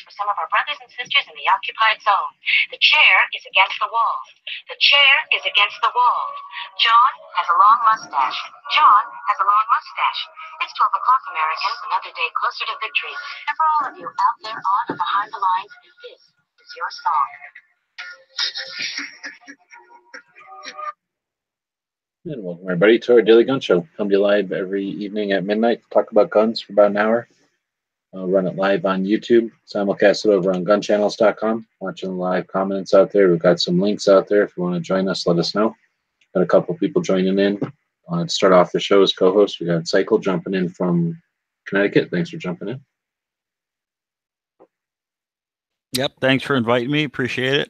for some of our brothers and sisters in the occupied zone. The chair is against the wall. The chair is against the wall. John has a long mustache. John has a long mustache. It's 12 o'clock, Americans, another day closer to victory. And for all of you out there on or behind the lines, this is your song. And welcome everybody to our Daily Gun Show. Come to you live every evening at midnight. Talk about guns for about an hour. I'll run it live on YouTube. Simulcast it over on gunchannels.com. Watching the live comments out there. We've got some links out there. If you want to join us, let us know. Got a couple people joining in. To start off the show as co-host, we got Cycle jumping in from Connecticut. Thanks for jumping in. Yep, thanks for inviting me. Appreciate it.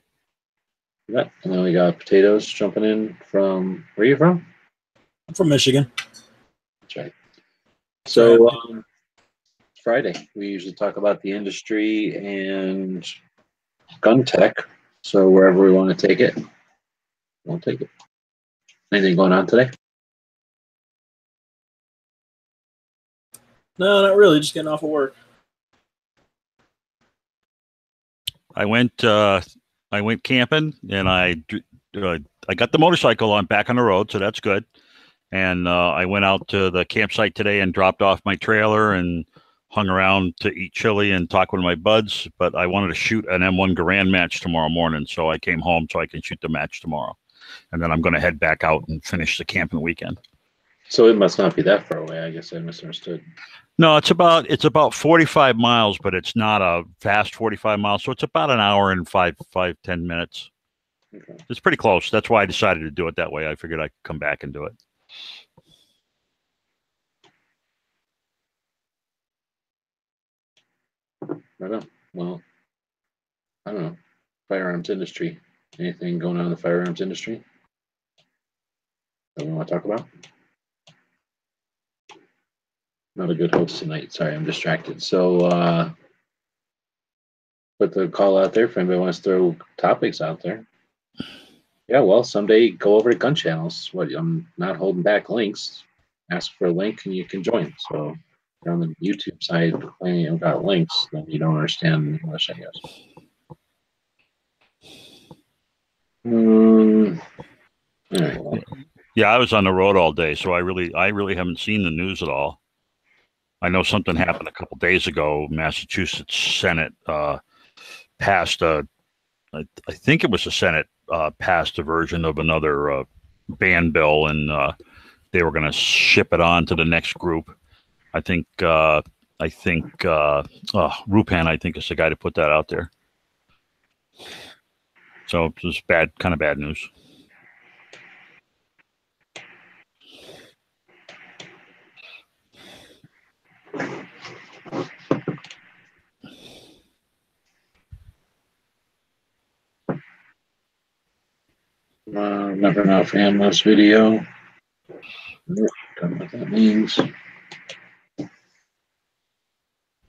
Yeah, and then we got Potatoes jumping in from, where are you from? I'm from Michigan. That's right. So, Friday, we usually talk about the industry and gun tech. So wherever we want to take it, we'll take it. Anything going on today? No, not really. Just getting off of work. I went camping, and I got the motorcycle on back on the road, so that's good. And I went out to the campsite today and dropped off my trailer and hung around to eat chili and talk with my buds. But I wanted to shoot an M1 Garand match tomorrow morning, so I came home so I can shoot the match tomorrow. And then I'm going to head back out and finish the camping weekend. So it must not be that far away. I guess I misunderstood. No, it's about 45 miles, but it's not a fast 45 miles. So it's about an hour and 10 minutes. Okay. It's pretty close. That's why I decided to do it that way. I figured I'd come back and do it. Right on. Well, I don't know. Firearms industry. Anything going on in the firearms industry that we want to talk about? Not a good host tonight. Sorry, I'm distracted. So, put the call out there if anybody wants to throw topics out there. Yeah, well, someday go over to Gun Channels. I'm not holding back links. Ask for a link and you can join. So, if you're on the YouTube side complaining about links, then you don't understand English, I guess. All right, well. Yeah, I was on the road all day, so I really haven't seen the news at all. I know something happened a couple days ago. Massachusetts Senate passed I think it was the Senate passed a version of another ban bill, and they were going to ship it on to the next group. I think Rupan, I think, is the guy to put that out there. So it was kind of bad news. Never enough ammo's video. Don't know what that means.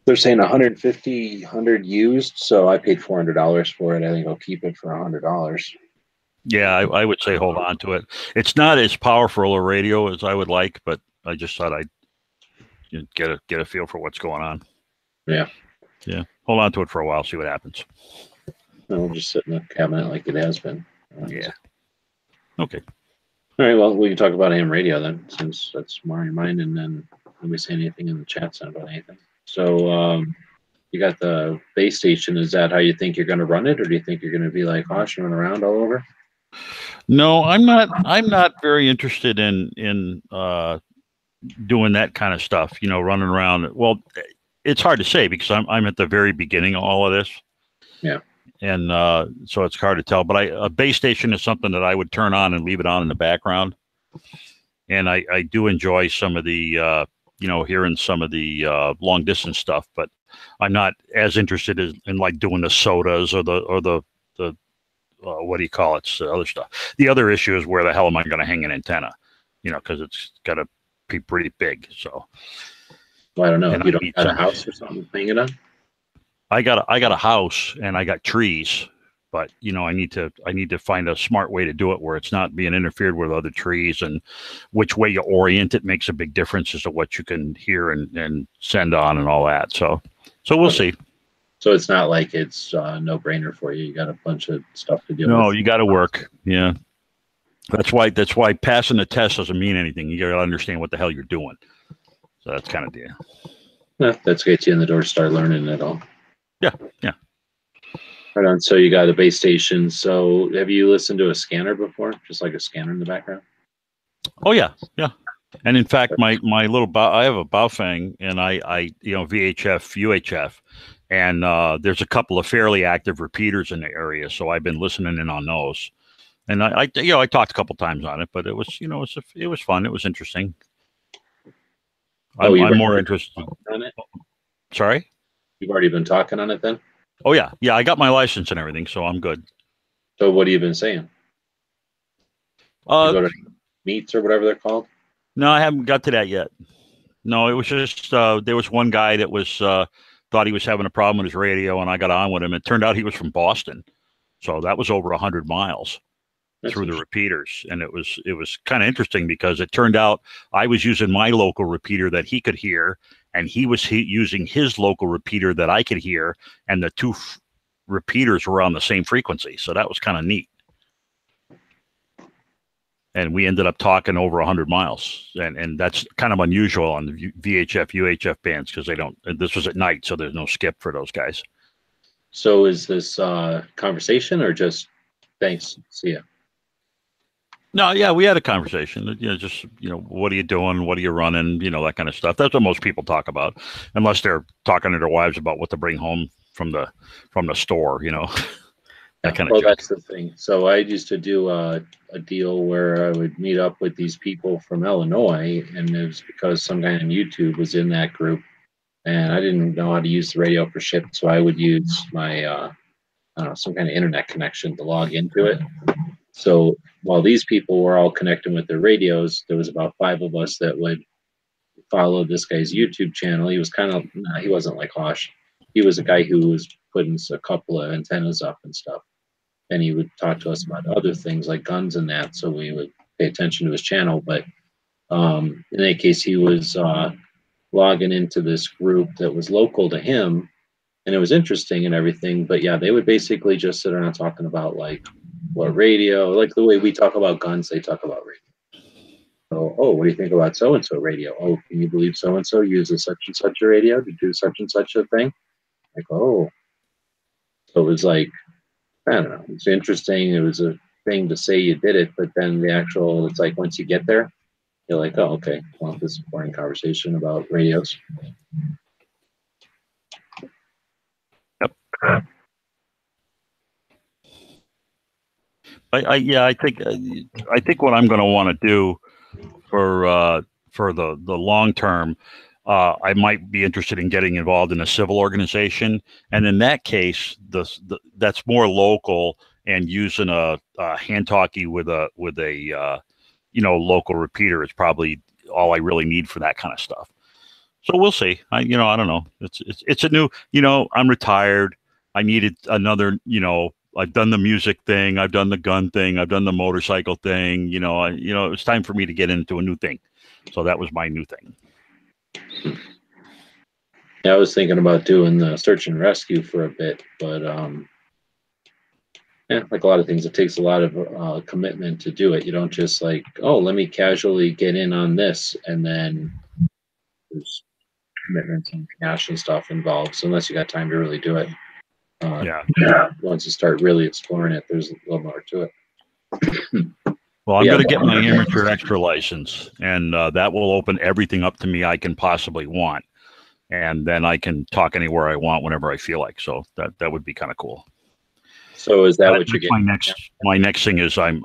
They're saying 150, 100 used, so I paid $400 for it. I think I'll keep it for $100. Yeah, I would say hold on to it. It's not as powerful a radio as I would like, but I just thought I'd get a feel for what's going on. Yeah. Yeah. Hold on to it for a while, see what happens. It'll just sit in the cabinet like it has been. Yeah. Okay. All right, well, we can talk about AM radio then, since that's more in your mind, and then let me say anything in the chat about anything. So you got the base station. Is that how you think you're going to run it, or do you think you're going to be like Hosh running around all over? No, I'm not very interested in doing that kind of stuff, running around. Well, it's hard to say because I'm at the very beginning of all of this. Yeah. And so it's hard to tell, but a base station is something that I would turn on and leave it on in the background. And I do enjoy some of the, hearing some of the long distance stuff, but I'm not as interested in like doing the sodas or the what do you call it? The other stuff. The other issue is where the hell am I going to hang an antenna? Because it's got to be pretty big. So. Well, I don't know. If you don't have a house or something to hang it on? I got a house and I got trees, but I need to find a smart way to do it where it's not being interfered with other trees, and which way you orient it makes a big difference as to what you can hear and send on and all that. So we'll see. So it's not like it's a no-brainer for you. You got a bunch of stuff to deal with. No, you got to work. Yeah. That's why passing the test doesn't mean anything. You got to understand what the hell you're doing. So that's kind of the. Yeah, that's gets you in the door to start learning it all. Yeah. Yeah. Right on. So you got a base station. So have you listened to a scanner before? Just like a scanner in the background? Oh yeah. Yeah. And in fact, my little I have a Baofeng, and I VHF, UHF, and there's a couple of fairly active repeaters in the area, so I've been listening in on those. And I talked a couple times on it, but it was it was fun. It was interesting. I'm more interested on it. Sorry, you've already been talking on it then? Oh yeah, I got my license and everything, so I'm good. So what have you been saying? You go to meets or whatever they're called? No, I haven't got to that yet. No, it was just there was one guy that was thought he was having a problem with his radio, and I got on with him. It turned out he was from Boston, so that was over 100 miles. Through the repeaters, and it was kind of interesting because it turned out I was using my local repeater that he could hear, and he was using his local repeater that I could hear, and the two repeaters were on the same frequency, so that was kind of neat. And we ended up talking over 100 miles, and that's kind of unusual on the VHF UHF bands because they don't. This was at night, so there's no skip for those guys. So is this conversation or just thanks, see ya? No, yeah, we had a conversation. Just what are you doing? What are you running? That kind of stuff. That's what most people talk about, unless they're talking to their wives about what to bring home from the store. That kind of. Well, that's the thing. So I used to do a deal where I would meet up with these people from Illinois, and it was because some guy on YouTube was in that group, and I didn't know how to use the radio for shit, so I would use my some kind of internet connection to log into it. So while these people were all connecting with their radios, there was about 5 of us that would follow this guy's YouTube channel. He was he wasn't like Hosh. He was a guy who was putting a couple of antennas up and stuff. And he would talk to us about other things like guns and that. So we would pay attention to his channel. But in that case, he was logging into this group that was local to him. And it was interesting and everything. But yeah, they would basically just sit around talking about like, what radio, like the way we talk about guns, they talk about radio. So, what do you think about so-and-so radio? Oh, can you believe so-and-so uses such and such a radio to do such and such a thing? Like, oh. So it was like, I don't know, it's interesting. It was a thing to say you did it, but then it's like once you get there, you're like, oh, okay, well, this is a boring conversation about radios. Yep. I think what I'm going to want to do for the long term, I might be interested in getting involved in a civil organization, and in that case, that's more local and using a hand talkie with a local repeater is probably all I really need for that kind of stuff. So we'll see. I don't know. It's a new. I'm retired. I needed another. I've done the music thing. I've done the gun thing. I've done the motorcycle thing. It was time for me to get into a new thing. So that was my new thing. Yeah, I was thinking about doing the search and rescue for a bit, but like a lot of things, it takes a lot of commitment to do it. You don't just like, oh, let me casually get in on this, and then there's commitments and cash and stuff involved. So unless you got time to really do it. Once you start really exploring it, there's a little more to it. Well, I'm going to get my amateur extra license, and that will open everything up to me I can possibly want, and then I can talk anywhere I want whenever I feel like. So that would be kind of cool. So is that what you're getting? My next thing is I'm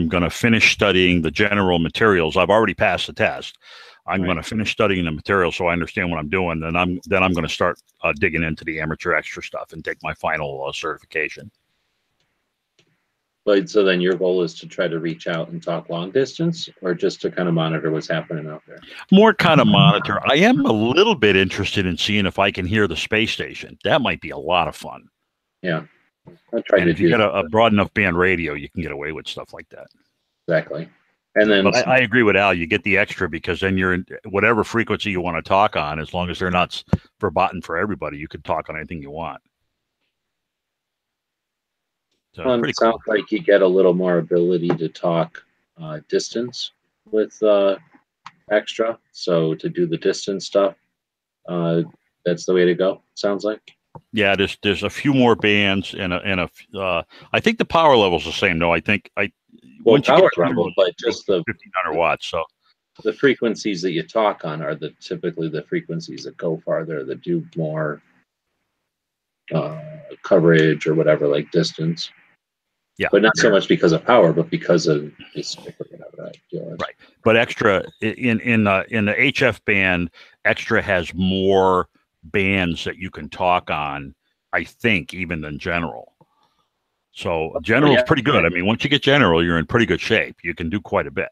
going to finish studying the general materials. I've already passed the test. I'm going to finish studying the material so I understand what I'm doing. Then I'm going to start digging into the amateur extra stuff and take my final certification. But so then your goal is to try to reach out and talk long distance, or just to kind of monitor what's happening out there? More kind of monitor. I am a little bit interested in seeing if I can hear the space station. That might be a lot of fun. Yeah. I'll try to if you get a broad enough band radio, you can get away with stuff like that. Exactly. And then, but I agree with Al. You get the extra because then you're in whatever frequency you want to talk on. As long as they're not verboten for everybody, you can talk on anything you want. So Well, pretty it sounds cool. like you get a little more ability to talk distance with extra. So to do the distance stuff, that's the way to go. Sounds like. Yeah, there's a few more bands I think the power level's the same. No, I think Well, once you get power to level, but goes just to 1,500 watts. So the frequencies that you talk on are typically the frequencies that go farther, that do more coverage or whatever, like distance. yeah, But not so much because of power, but because of the stick or whatever. right. But extra in the HF band, extra has more bands that you can talk on, I think, even than general. So general is pretty good. I mean, once you get general, you're in pretty good shape. You can do quite a bit.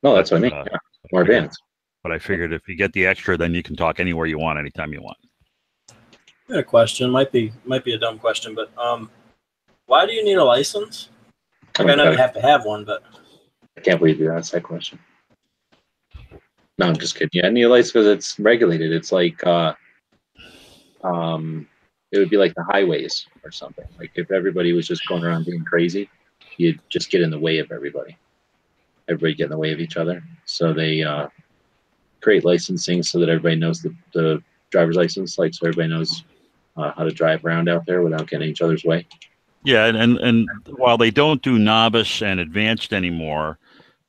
No, that's what I mean. Yeah. More bands. But I figured if you get the extra, then you can talk anywhere you want, anytime you want. I got a question. Might be a dumb question, but why do you need a license? Like, I know you have to have one, but I can't believe you asked that question. No, I'm just kidding. Yeah, I need a license because it's regulated. It's like it would be like the highways or something. Like if everybody was just going around being crazy, you'd just get in the way of everybody. Everybody get in the way of each other. So they create licensing so that everybody knows the driver's license, like so everybody knows how to drive around out there without getting in each other's way. Yeah, and while they don't do novice and advanced anymore,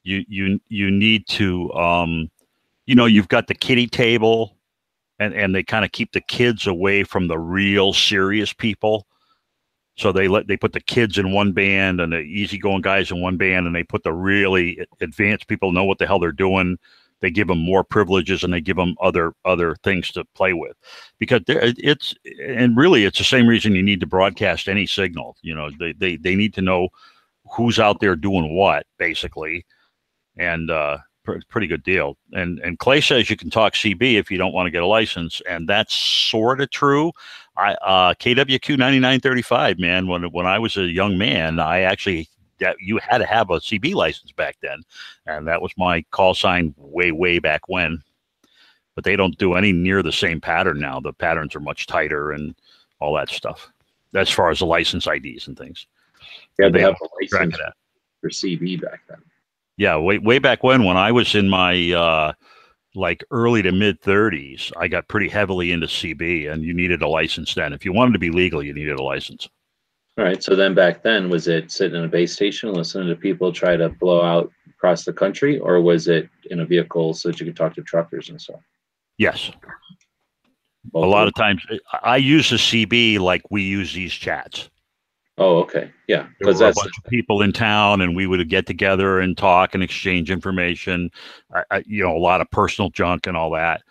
you need to you've got the kiddie table, and they kind of keep the kids away from the real serious people. So they put the kids in one band and the easygoing guys in one band, and they put the really advanced people know what the hell they're doing. They give them more privileges and they give them other things to play with, because it's the same reason you need to broadcast any signal. They need to know who's out there doing what, basically, and pretty good deal. And Clay says you can talk CB if you don't want to get a license, and that's sort of true. KWQ 9935, man. When I was a young man, you had to have a CB license back then, and that was my call sign way back when. But they don't do any near the same pattern now. The patterns are much tighter and all that stuff, as far as the license IDs and things. Yeah, they have a license for CB back then. Yeah, way back when I was in my like early to mid 30s, I got pretty heavily into CB, and you needed a license then. If you wanted to be legal, you needed a license. All right. So then back then, was it sitting in a base station and listening to people try to blow out across the country, or was it in a vehicle so that you could talk to truckers and stuff? Yes. A lot of times I use the CB like we use these chats. Oh, okay. Yeah. Because there were a bunch of people in town, and we would get together and talk and exchange information, a lot of personal junk and all that.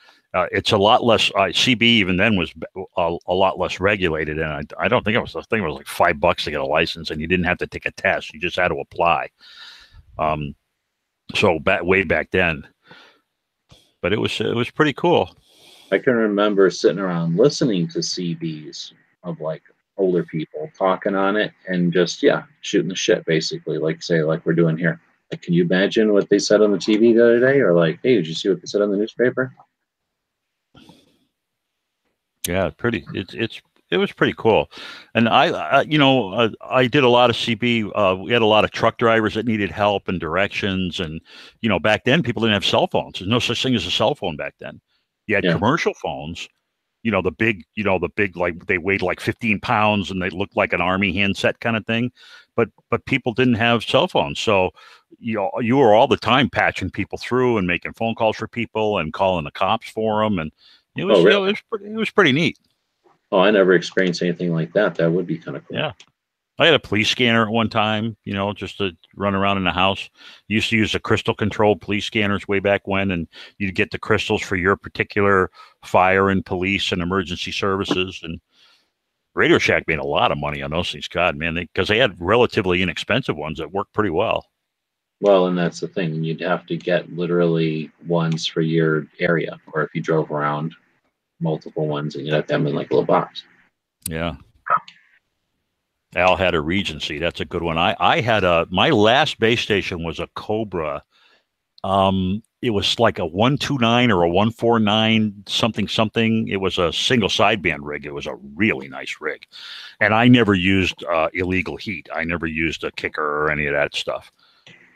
It's a lot less. CB even then was a lot less regulated, and I don't think it was. I think it was like $5 to get a license, and you didn't have to take a test; you just had to apply. So way back then, but it was pretty cool. I can remember sitting around listening to CBs of like older people talking on it and just shooting the shit, basically, like we're doing here. Like, can you imagine what they said on the TV the other day, or like, hey, did you see what they said on the newspaper? Yeah, it was pretty cool. And I did a lot of CB. We had a lot of truck drivers that needed help and directions. And, back then people didn't have cell phones. There's no such thing as a cell phone back then. You had commercial phones, the big, like they weighed like 15 pounds and they looked like an army handset kind of thing. But people didn't have cell phones. So, you were all the time patching people through and making phone calls for people and calling the cops for them. And it was, it was pretty neat. Oh, I never experienced anything like that. That would be kind of cool. Yeah. I had a police scanner at one time, just to run around in the house. Used to use the crystal controlled police scanners way back when, and you'd get the crystals for your particular fire and police and emergency services. And Radio Shack made a lot of money on those things. God, man, because they had relatively inexpensive ones that worked pretty well. Well, and that's the thing. You'd have to get literally ones for your area, or if you drove around, multiple ones, and you'd have them in like a little box. Yeah. Al had a Regency. That's a good one. I had my last base station was a Cobra. it was like a 129 or a 149 something something. It was a single sideband rig. It was a really nice rig, and I never used illegal heat. I never used a kicker or any of that stuff.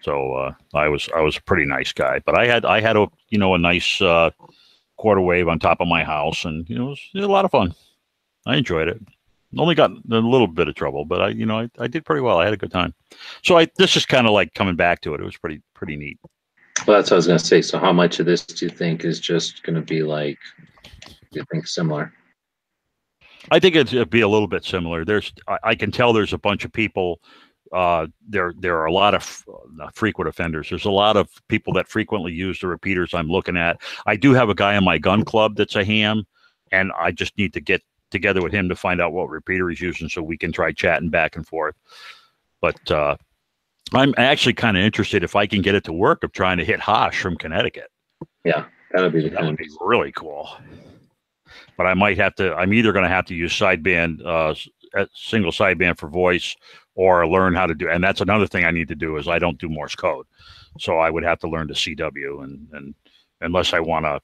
So I was a pretty nice guy. But I had a a nice quarter wave on top of my house, and it was a lot of fun. I enjoyed it. Only got a little bit of trouble, but I did pretty well. I had a good time. So this is kind of like coming back to it. It was pretty neat. Well, that's what I was going to say. So how much of this do you think is just going to be like, do you think similar? I think it'd be a little bit similar. I can tell there's a bunch of people. There are a lot of frequent offenders. There's a lot of people that frequently use the repeaters I'm looking at. I do have a guy in my gun club that's a ham, and I just need to get together with him to find out what repeater he's using so we can try chatting back and forth. But I'm actually kind of interested if I can get it to work of trying to hit Hosh from Connecticut. Yeah, that would be really cool. But I might have to. I'm either going to have to use sideband, single sideband for voice, or learn how to do. And that's another thing I need to do is I don't do Morse code, so I would have to learn the CW. And unless I want to,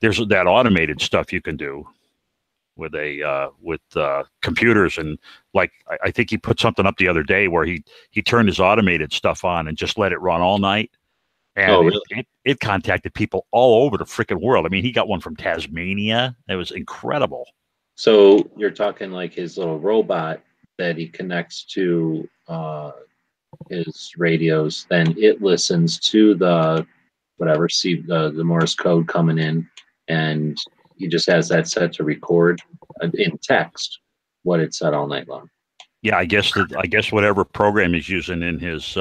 there's that automated stuff you can do with computers, and like I think he put something up the other day where he turned his automated stuff on and just let it run all night, and really? it contacted people all over the freaking world. I mean, he got one from Tasmania. It was incredible. So you're talking like his little robot that he connects to his radios, then it listens to the the Morse code coming in, and he just has that set to record in text what it said all night long. Yeah, I guess whatever program he's using in his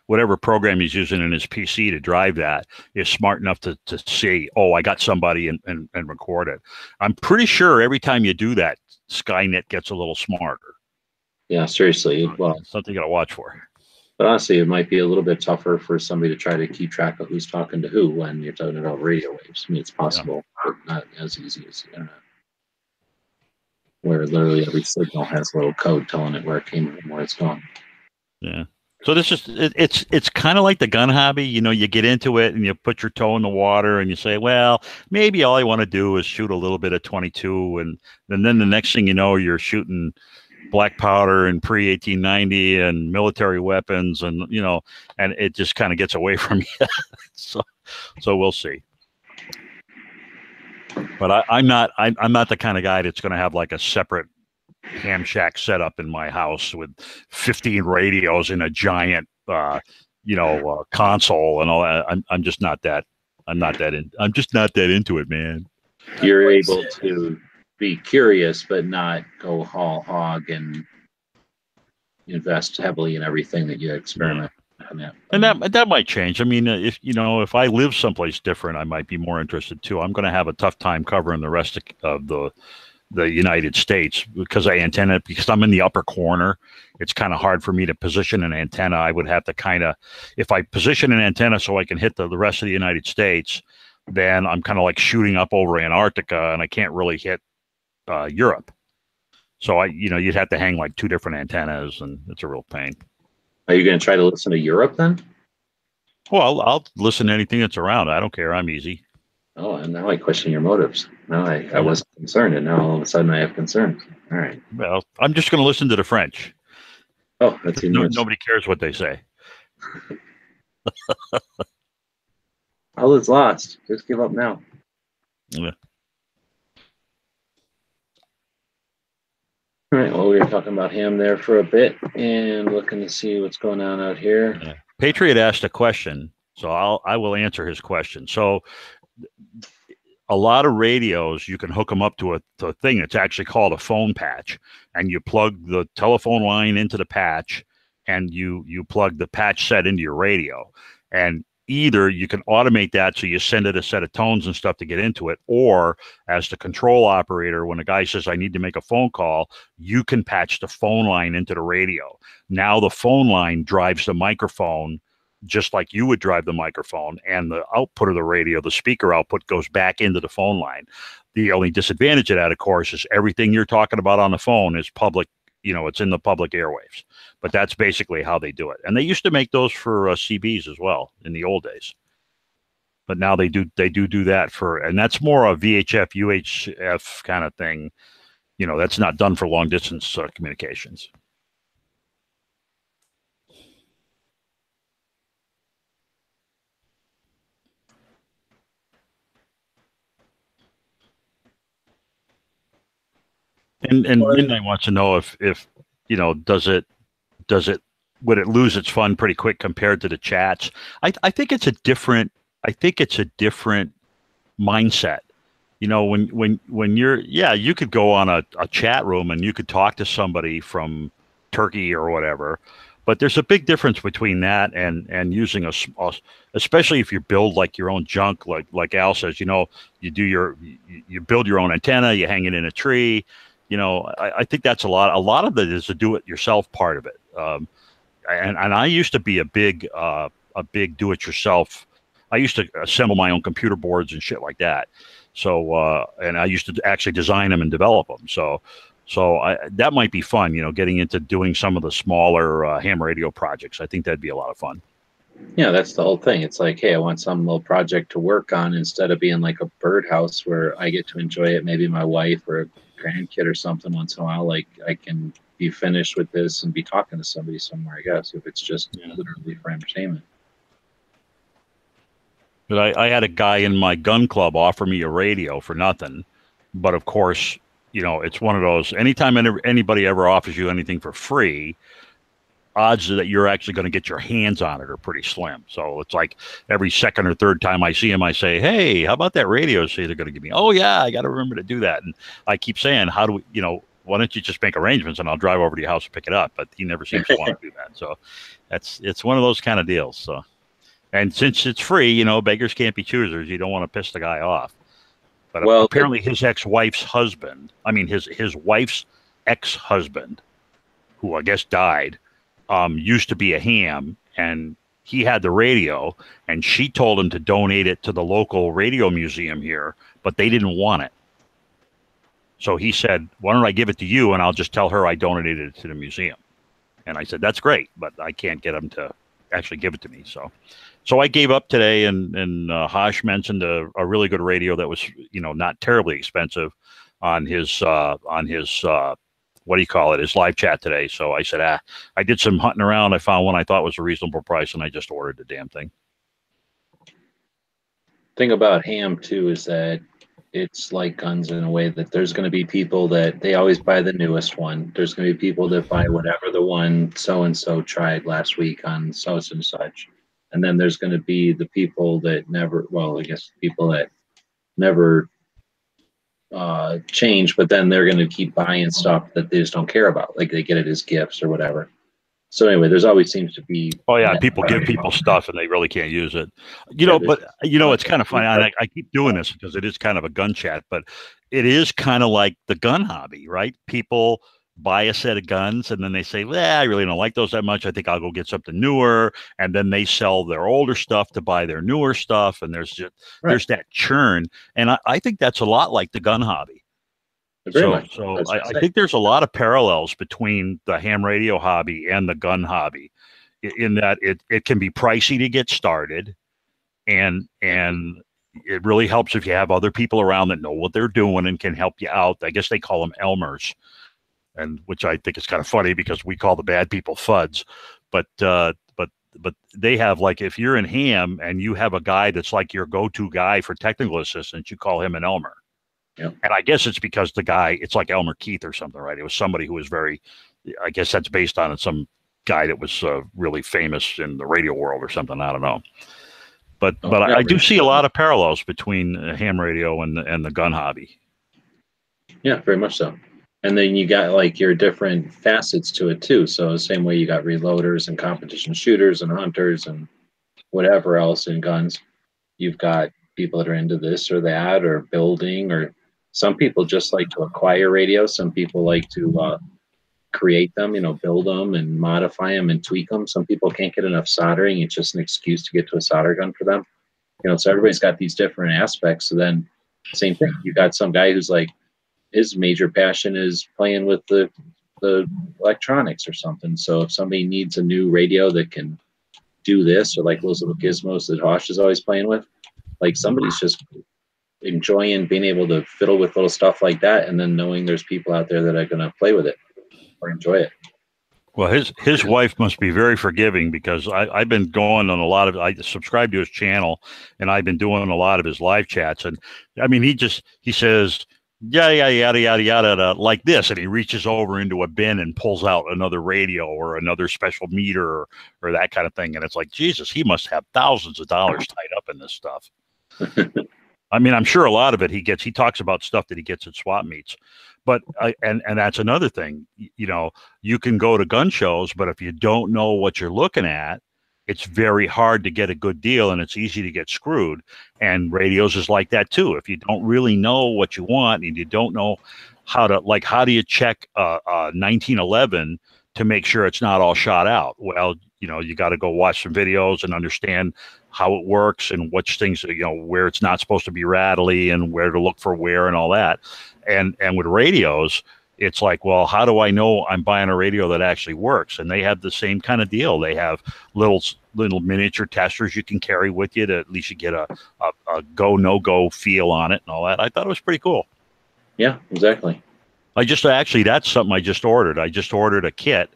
PC to drive that is smart enough to say, oh, I got somebody and record it. I'm pretty sure every time you do that, Skynet gets a little smarter. Yeah, seriously. Well, something you got to watch for. But honestly, it might be a little bit tougher for somebody to try to keep track of who's talking to who when you're talking about radio waves. I mean, it's possible, but not as easy as the internet, where literally every signal has a little code telling it where it came from and where it's gone. Yeah. So this is it's kind of like the gun hobby. You get into it and you put your toe in the water and you say, well, maybe all I want to do is shoot a little bit of 22, and then the next thing you know, you're shooting black powder and pre-1890 and military weapons, and and it just kind of gets away from you. so we'll see. But I'm not the kind of guy that's going to have like a separate ham shack set up in my house with 15 radios in a giant console and all that. I'm just not that. I'm just not that into it, man. You're able to be curious, but not go whole hog and invest heavily in everything that you experiment. Yeah. And that might change. I mean, if I live someplace different, I might be more interested too. I'm going to have a tough time covering the rest of the United States because I'm in the upper corner. It's kind of hard for me to position an antenna. I would have to if I position an antenna so I can hit the rest of the United States, then I'm kind of like shooting up over Antarctica and I can't really hit Europe. So you'd have to hang like two different antennas, and it's a real pain. Are you going to try to listen to Europe then? Well, I'll listen to anything that's around. I don't care. I'm easy. Oh, and now I question your motives. Now I wasn't concerned, and now all of a sudden I have concerns. All right. Well, I'm just going to listen to the French. Oh, that's nobody cares what they say. All is lost. Just give up now. Yeah. All right. Well, we were talking about him there for a bit and looking to see what's going on out here. Yeah. Patriot asked a question, so I will answer his question. So, a lot of radios, you can hook them up to a thing that's actually called a phone patch, and you plug the telephone line into the patch, and you plug the patch set into your radio, and either you can automate that so you send it a set of tones and stuff to get into it, or as the control operator, when a guy says, I need to make a phone call, you can patch the phone line into the radio. Now the phone line drives the microphone just like you would drive the microphone, and the output of the radio, the speaker output, goes back into the phone line. The only disadvantage of that, of course, is everything you're talking about on the phone is public. It's in the public airwaves, but that's basically how they do it. And they used to make those for CBs as well in the old days. But now they do that for, and that's more a VHF, UHF kind of thing. That's not done for long distance communications. And Midnight wants to know if would it lose its fun pretty quick compared to the chats? I think it's a different mindset. When you're, you could go on a chat room and you could talk to somebody from Turkey or whatever, but there's a big difference between that and using especially if you build like your own junk, like Al says, you build your own antenna, you hang it in a tree. I think that's a lot of it is the do-it-yourself part of it. And I used to be a big do-it-yourself. I used to assemble my own computer boards and shit like that. So, and I used to actually design them and develop them. So that might be fun, getting into doing some of the smaller ham radio projects. I think that'd be a lot of fun. Yeah, that's the whole thing. It's like, hey, I want some little project to work on instead of being like a birdhouse where I get to enjoy it. Maybe my wife or a grandkid or something once in a while. Like I can be finished with this and be talking to somebody somewhere, I guess, if it's just literally for entertainment. But I had a guy in my gun club offer me a radio for nothing. But of course, it's one of those, anytime anybody ever offers you anything for free, odds that you're actually going to get your hands on it are pretty slim. So it's like every second or third time I see him, I say, hey, how about that radio? So they're going to give me, oh yeah, I got to remember to do that. And I keep saying, how do we, why don't you just make arrangements and I'll drive over to your house and pick it up? But he never seems to want to do that. So it's one of those kind of deals. So, and since it's free, beggars can't be choosers. You don't want to piss the guy off. But apparently his ex-wife's husband, his wife's ex-husband, who I guess died, used to be a ham, and he had the radio, and she told him to donate it to the local radio museum here, but they didn't want it. So he said, why don't I give it to you, and I'll just tell her I donated it to the museum. And I said, that's great, but I can't get him to actually give it to me. So I gave up today, and Hosh mentioned a really good radio that was, not terribly expensive on his what do you call it, his live chat today. So I said, I did some hunting around. I found one I thought was a reasonable price, and I just ordered the damn thing. Thing about ham too is that it's like guns in a way that there's going to be people that they always buy the newest one. There's going to be people that buy whatever the one so-and-so tried last week on such and such. And then there's going to be the people that never, people that never change, but then they're going to keep buying stuff that they just don't care about. Like they get it as gifts or whatever. So anyway, there's always seems to be. Oh yeah, people give people stuff and they really can't use it. But it's kind of funny. I keep doing this because it is kind of a gun chat, but it is kind of like the gun hobby, right? People buy a set of guns and then they say, well, I really don't like those that much. I think I'll go get something newer. And then they sell their older stuff to buy their newer stuff. And there's that churn. And I think that's a lot like the gun hobby. Very much. So I think there's a lot of parallels between the ham radio hobby and the gun hobby in that it can be pricey to get started. And it really helps if you have other people around that know what they're doing and can help you out. I guess they call them Elmers. And which I think is kind of funny because we call the bad people FUDs, but they have, like, if you're in ham and you have a guy that's like your go-to guy for technical assistance, you call him an Elmer. Yep. And I guess it's because the guy, it's like Elmer Keith or something, right? It was somebody who was I guess that's based on some guy that was really famous in the radio world or something. I don't know. But I do see a lot of parallels between ham radio and the gun hobby. Yeah, very much so. And then you got like your different facets to it too. So the same way you got reloaders and competition shooters and hunters and whatever else in guns, you've got people that are into this or that or building, or some people just like to acquire radios. Some people like to create them, build them and modify them and tweak them. Some people can't get enough soldering. It's just an excuse to get to a solder gun for them. So everybody's got these different aspects. So then same thing. You got some guy who's like, his major passion is playing with the electronics or something. So if somebody needs a new radio that can do this, or like those little gizmos that Hosh is always playing with, Like somebody's just enjoying being able to fiddle with little stuff like that, and then knowing there's people out there that are going to play with it or enjoy it. Well, his wife must be very forgiving, because I've been going on a lot of, I subscribe to his channel, and I've been doing a lot of his live chats. And I mean, he says, yeah, yada, yada, yada, like this. And he reaches over into a bin and pulls out another radio or another special meter or that kind of thing. And it's like, Jesus, he must have thousands of dollars tied up in this stuff. I mean, I'm sure a lot of it he talks about stuff that he gets at swap meets. But and that's another thing, you know, you can go to gun shows, but if you don't know what you're looking at, it's very hard to get a good deal, and it's easy to get screwed. And radios is like that too. If you don't really know what you want, and you don't know how do you check 1911 to make sure it's not all shot out? Well, you know, you got to go watch some videos and understand how it works and which things, you know, where it's not supposed to be rattly and where to look for wear and all that. And with radios, it's like, well, how do I know I'm buying a radio that actually works? And they have the same kind of deal. They have little miniature testers you can carry with you to at least you get a go, no go feel on it and all that. I thought it was pretty cool. Yeah, exactly. That's something I just ordered. I just ordered a kit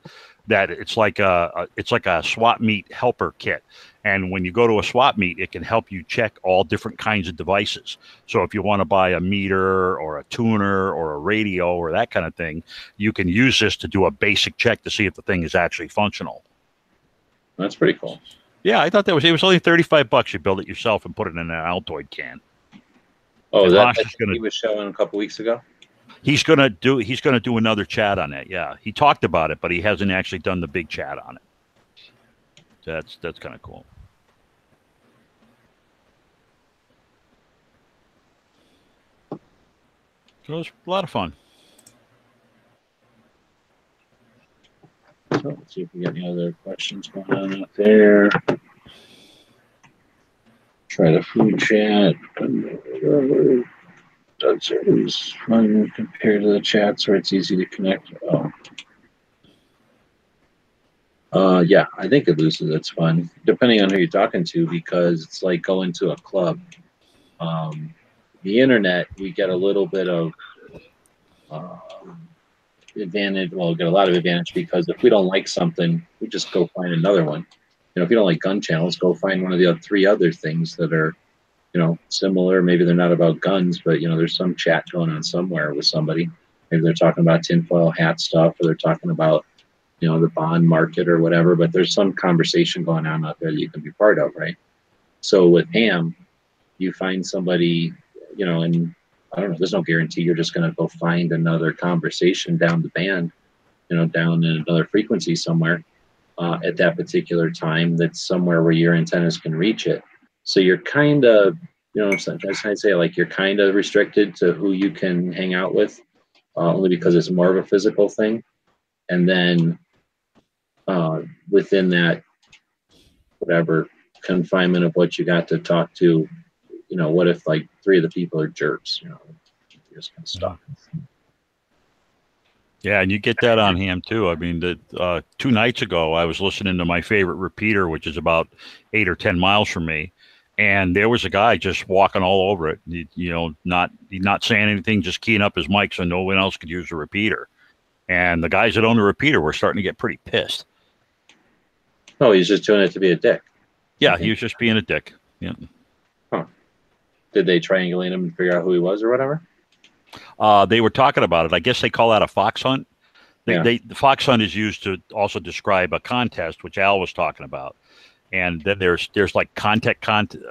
that it's like a swap meet helper kit. And when you go to a swap meet, it can help you check all different kinds of devices. So if you want to buy a meter or a tuner or a radio or that kind of thing, you can use this to do a basic check to see if the thing is actually functional. That's pretty cool. Yeah, I thought it was only $35. You build it yourself and put it in an Altoid can. Oh, that he was showing a couple weeks ago? He's gonna do another chat on it. Yeah, he talked about it, but he hasn't actually done the big chat on it. That's kind of cool. So it was a lot of fun. So let's see if we got any other questions going on out there. Try the food chat. Does it is fun compared to the chats where it's easy to connect? Yeah, I think it loses its fun, depending on who you're talking to, because it's like going to a club. The internet, we get a little bit of advantage. Well, we get a lot of advantage because if we don't like something, we just go find another one. You know, if you don't like gun channels, go find one of the three other things that are, you know, similar. Maybe they're not about guns, but, you know, there's some chat going on somewhere with somebody. Maybe they're talking about tinfoil hat stuff, or they're talking about, you know, the bond market or whatever, but there's some conversation going on out there that you can be part of, right? So with ham, you find somebody, you know, and I don't know, there's no guarantee you're just going to go find another conversation down the band, you know, down in another frequency somewhere at that particular time that's somewhere where your antennas can reach it. So you're kind of, you know, sometimes I'd say like you're kind of restricted to who you can hang out with, only because it's more of a physical thing. And then within that, whatever confinement of what you got to talk to, you know, what if like three of the people are jerks, you know, you're just kind of stuck. Yeah, and you get that on ham too. I mean, 2 nights ago, I was listening to my favorite repeater, which is about 8 or 10 miles from me, and there was a guy just walking all over it. You know, not saying anything, just keying up his mic so no one else could use the repeater. And the guys that own the repeater were starting to get pretty pissed. Oh, he's just doing it to be a dick. Yeah, he was just being a dick. Yeah. Huh. Did they triangulate him and figure out who he was or whatever? They were talking about it. I guess they call that a fox hunt. The fox hunt is used to also describe a contest, which Al was talking about. And then there's like contact contests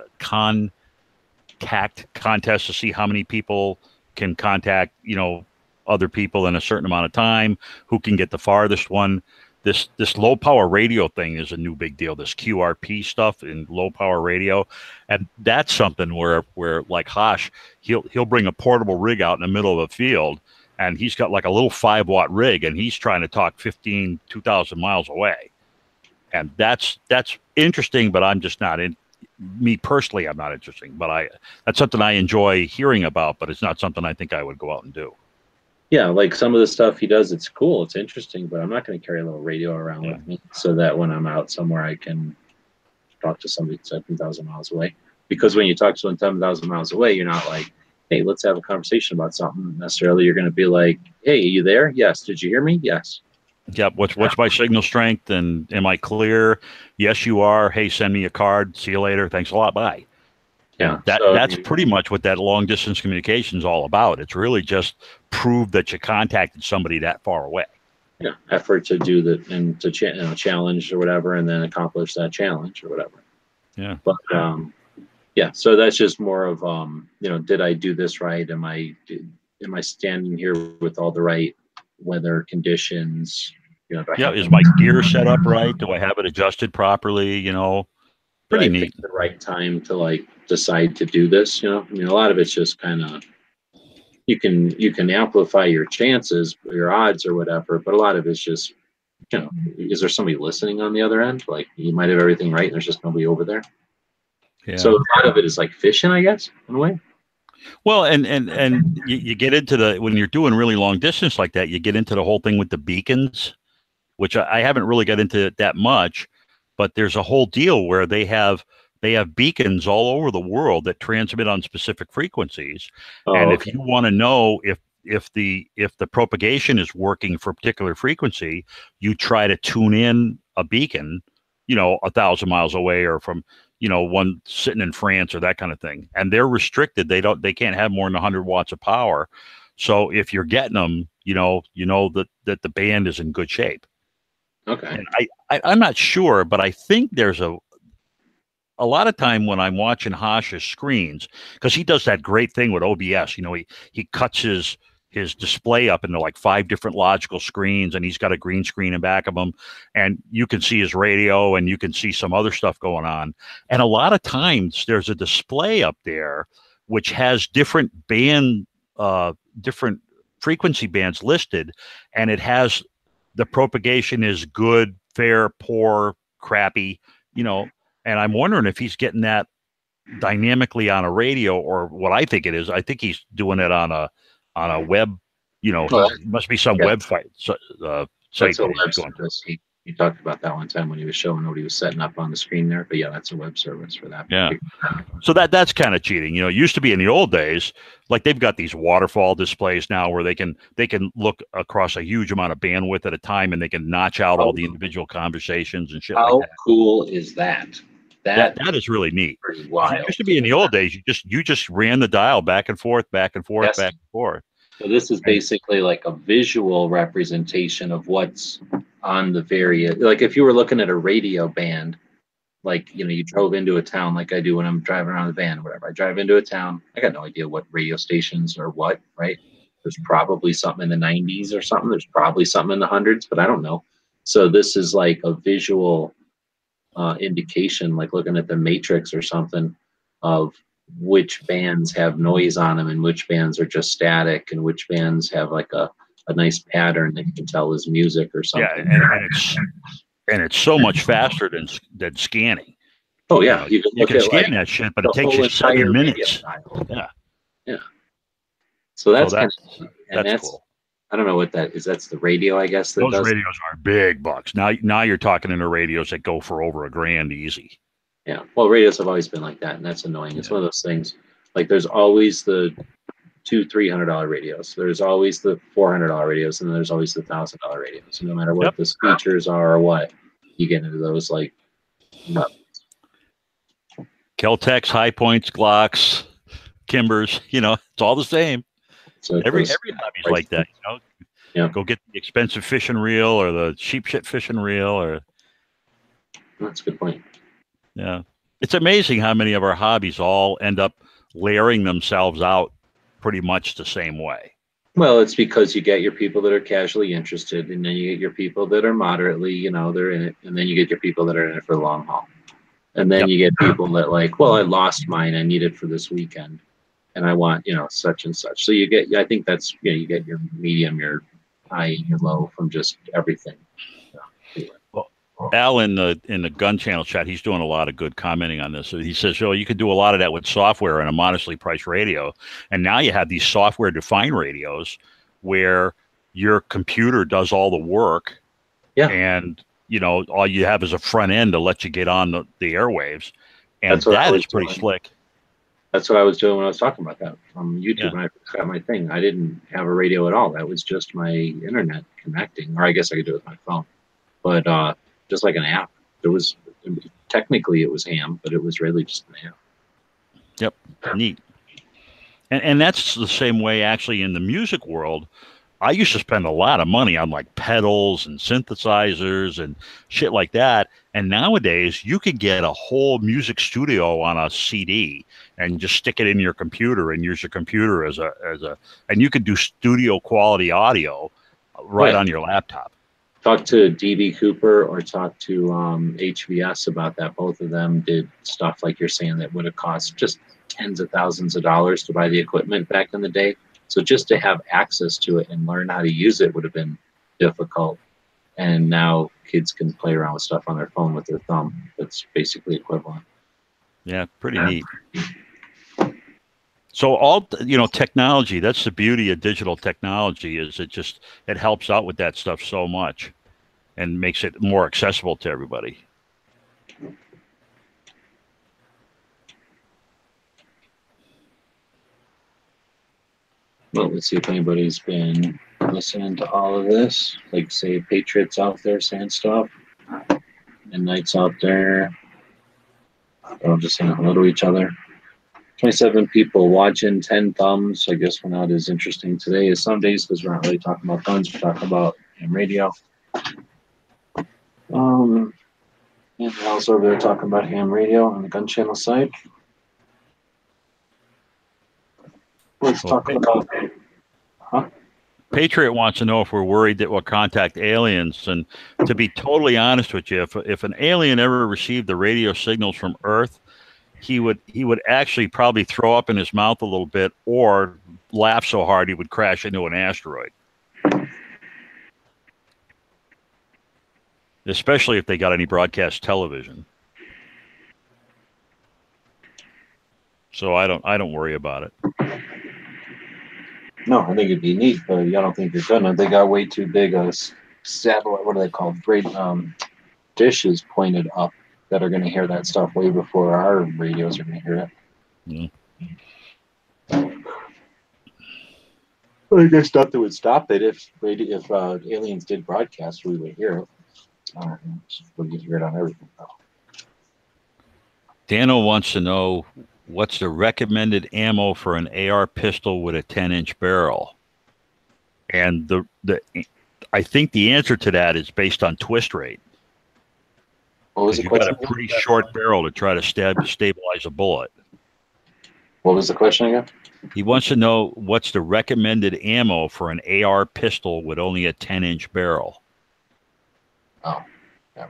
to see how many people can contact, you know, other people in a certain amount of time, who can get the farthest one. This low power radio thing is a new big deal. This QRP stuff in low power radio, and that's something where like Hosh, he'll bring a portable rig out in the middle of a field, and he's got like a little 5-watt rig, and he's trying to talk 2,000 miles away, and that's interesting. But I'm just not in. Me personally, I'm not interesting. But that's something I enjoy hearing about. But it's not something I think I would go out and do. Yeah, like some of the stuff he does, it's cool, it's interesting, but I'm not going to carry a little radio around with me so that when I'm out somewhere, I can talk to somebody 7,000 miles away. because when you talk to someone 10,000 miles away, you're not like, hey, let's have a conversation about something necessarily. You're going to be like, hey, are you there? Yes. Did you hear me? Yes. Yep. What's my signal strength, and am I clear? Yes, you are. Hey, send me a card. See you later. Thanks a lot. Bye. Yeah. That's pretty much what that long distance communication is all about. It's really just prove that you contacted somebody that far away. Yeah, effort to do that and to challenge or whatever, and then accomplish that challenge or whatever. Yeah. But yeah, so that's just more of did I do this right? Am I standing here with all the right weather conditions? Is my gear set up right? Do I have it adjusted properly? Pretty neat. The right time to like decide to do this. I mean, a lot of it's just kind of you can amplify your chances, your odds, or whatever. But a lot of it's just is there somebody listening on the other end? Like you might have everything right, and there's just nobody over there. Yeah. So a lot of it is like fishing, I guess, in a way. Well, and you get into when you're doing really long distance like that, you get into the whole thing with the beacons, which I haven't really got into it that much, but there's a whole deal where they have beacons all over the world that transmit on specific frequencies. And if you want to know if the propagation is working for a particular frequency, you try to tune in a beacon, 1,000 miles away or from, one sitting in France or that kind of thing. And they're restricted. They can't have more than 100 watts of power. So if you're getting them, that the band is in good shape. Okay. And I'm not sure, but I think there's a lot of time when I'm watching Hash's screens, because he does that great thing with OBS. He cuts his display up into like 5 different logical screens, and he's got a green screen in back of him, and you can see his radio and you can see some other stuff going on. And a lot of times there's a display up there which has different different frequency bands listed, and it has the propagation is good, fair, poor, crappy, and I'm wondering if he's getting that dynamically on a radio, or what I think it is. I think he's doing it on a web, must be some website. That's a web service. He talked about that one time when he was showing what he was setting up on the screen there. But yeah, that's a web service for that. Yeah. So that's kind of cheating. It used to be in the old days, like they've got these waterfall displays now where they can look across a huge amount of bandwidth at a time, and they can notch out all the individual conversations and shit like that. How cool is that? That is really neat. It used to be in the old days, you just ran the dial back and forth, back and forth, back and forth. So this is basically like a visual representation of what's on the various, like if you were looking at a radio band, like, you drove into a town like I do when I'm driving around the van or whatever. I drive into a town. I got no idea what radio stations or what, right? There's probably something in the 90s or something. There's probably something in the hundreds, but I don't know. So this is like a visual indication, like looking at the matrix or something, of which bands have noise on them and which bands are just static and which bands have like a nice pattern that you can tell is music or something. Yeah, and it's so much faster than scanning. Oh yeah, you can scan that shit, but it takes you 7 minutes. Yeah. So that's cool. I don't know what that is. That's the radio, I guess. Those radios are big bucks. Now you're talking into radios that go for over $1,000 easy. Yeah. Well, radios have always been like that, and that's annoying. It's one of those things. Like there's always the $200-$300 radios. There's always the $400 radios, and then there's always the $1,000 radios. And no matter what the features are or what, you get into those like Kel-Tecs, High Points, Glocks, Kimbers. It's all the same. So every hobby's like that. Go get the expensive fishing reel or the cheap shit fishing reel, or. That's a good point. Yeah, it's amazing how many of our hobbies all end up layering themselves out pretty much the same way. Well, it's because you get your people that are casually interested, and then you get your people that are moderately, they're in it, and then you get your people that are in it for the long haul. And then you get people that like, well, I lost mine, I need it for this weekend, and I want, such and such. So you get, I think that's, you get your medium, your high, and your low from just everything. Al in the gun channel chat, he's doing a lot of good commenting on this. So he says, you can do a lot of that with software and a modestly priced radio. And now you have these software defined radios where your computer does all the work. Yeah. And, all you have is a front end to let you get on the airwaves. And that is pretty slick. That's what I was doing when I was talking about that from YouTube. Yeah. When I first got my thing, I didn't have a radio at all. That was just my internet connecting, or I guess I could do it with my phone. But just like an app, technically it was ham, but it was really just an app. Yep. Neat. And that's the same way actually in the music world. I used to spend a lot of money on like pedals and synthesizers and shit like that. And nowadays you could get a whole music studio on a CD and just stick it in your computer and use your computer and you could do studio quality audio right on your laptop. Talk to DB Cooper or talk to HVS about that. Both of them did stuff like you're saying that would have cost just tens of thousands of dollars to buy the equipment back in the day. So just to have access to it and learn how to use it would have been difficult. And now kids can play around with stuff on their phone with their thumb. That's basically equivalent. Yeah, pretty neat. So all, technology, that's the beauty of digital technology, is it helps out with that stuff so much and makes it more accessible to everybody. Well, let's see if anybody's been listening to all of this. Like, say, Patriots out there saying stuff, and Knights out there. They're all just saying hello to each other. 27 people watching, 10 thumbs. I guess we're not as interesting today as some days because we're not really talking about guns. We're talking about ham radio. And Al's over there talking about ham radio on the gun channel side. Let's talk about. Patriot wants to know if we're worried that we'll contact aliens. And to be totally honest with you, if an alien ever received the radio signals from Earth, he would actually probably throw up in his mouth a little bit or laugh so hard he would crash into an asteroid. Especially if they got any broadcast television. So I don't worry about it. No, I think it'd be neat, but I don't think they're gonna. They got way too big a satellite. What are they called? Great dishes pointed up that are going to hear that stuff way before our radios are going to hear it. Mm. I guess nothing would stop it if aliens did broadcast, we would hear it. We could hear it on everything. Dano wants to know, what's the recommended ammo for an AR pistol with a 10-inch barrel? And I think the answer to that is based on twist rate. What was the You've question? got a pretty short barrel to try to stabilize a bullet. What was the question again? He wants to know what's the recommended ammo for an AR pistol with only a 10-inch barrel. Oh, yeah.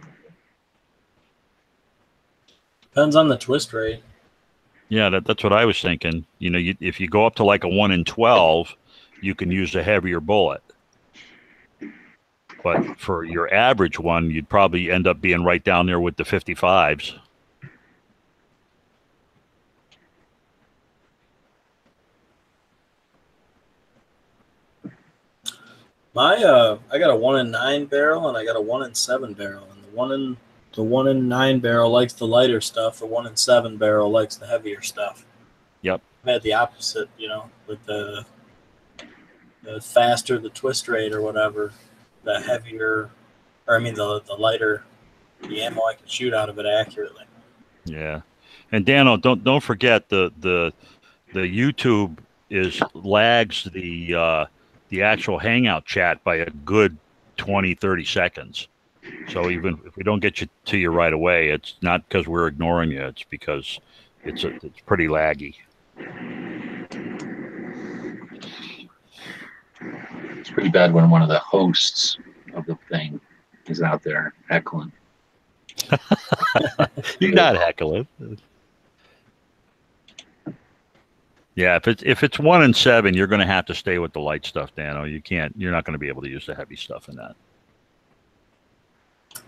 Depends on the twist rate. Yeah, that's what I was thinking. If you go up to like a 1 in 12, you can use a heavier bullet. But for your average one, you'd probably end up being right down there with the 55s. I got a 1 in 9 barrel and I got a 1 in 7 barrel. And the 1 in 9 barrel likes the lighter stuff. The 1 in 7 barrel likes the heavier stuff. Yep. I've had the opposite, with the faster the twist rate or whatever, the heavier, the lighter the ammo I can shoot out of it accurately. Yeah, and Dano, don't forget the YouTube lags the actual Hangout chat by a good 20-30 seconds. So even if we don't get to you right away, it's not because we're ignoring you. It's because it's pretty laggy. It's pretty bad when one of the hosts of the thing is out there heckling. You're not heckling. Yeah, if it's 1 in 7, you're going to have to stay with the light stuff, Dano. You're not going to be able to use the heavy stuff in that.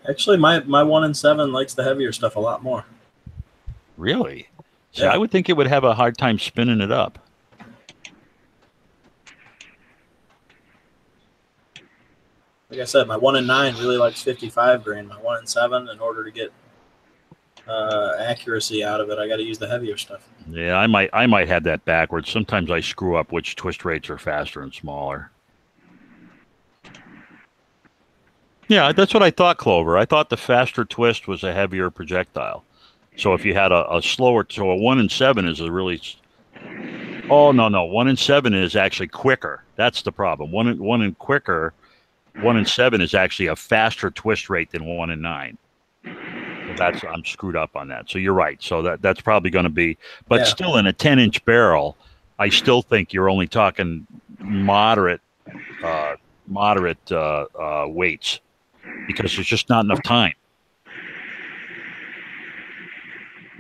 Actually, my 1 in 7 likes the heavier stuff a lot more. Really? See, Yeah. I would think it would have a hard time spinning it up. Like I said, my 1 in 9 really likes 55 grain. My 1 in 7, in order to get accuracy out of it. I got to use the heavier stuff. Yeah, I might have that backwards. Sometimes I screw up which twist rates are faster and smaller. Yeah, that's what I thought, Clover. I thought the faster twist was a heavier projectile. So if you had a slower, so a 1 in 7 is a really. Oh no, 1 in 7 is actually quicker. That's the problem. One in quicker. 1 in 7 is actually a faster twist rate than 1 in 9. So I'm screwed up on that. So you're right. So that's probably going to be, but still in a 10-inch barrel, I still think you're only talking moderate weights because there's just not enough time.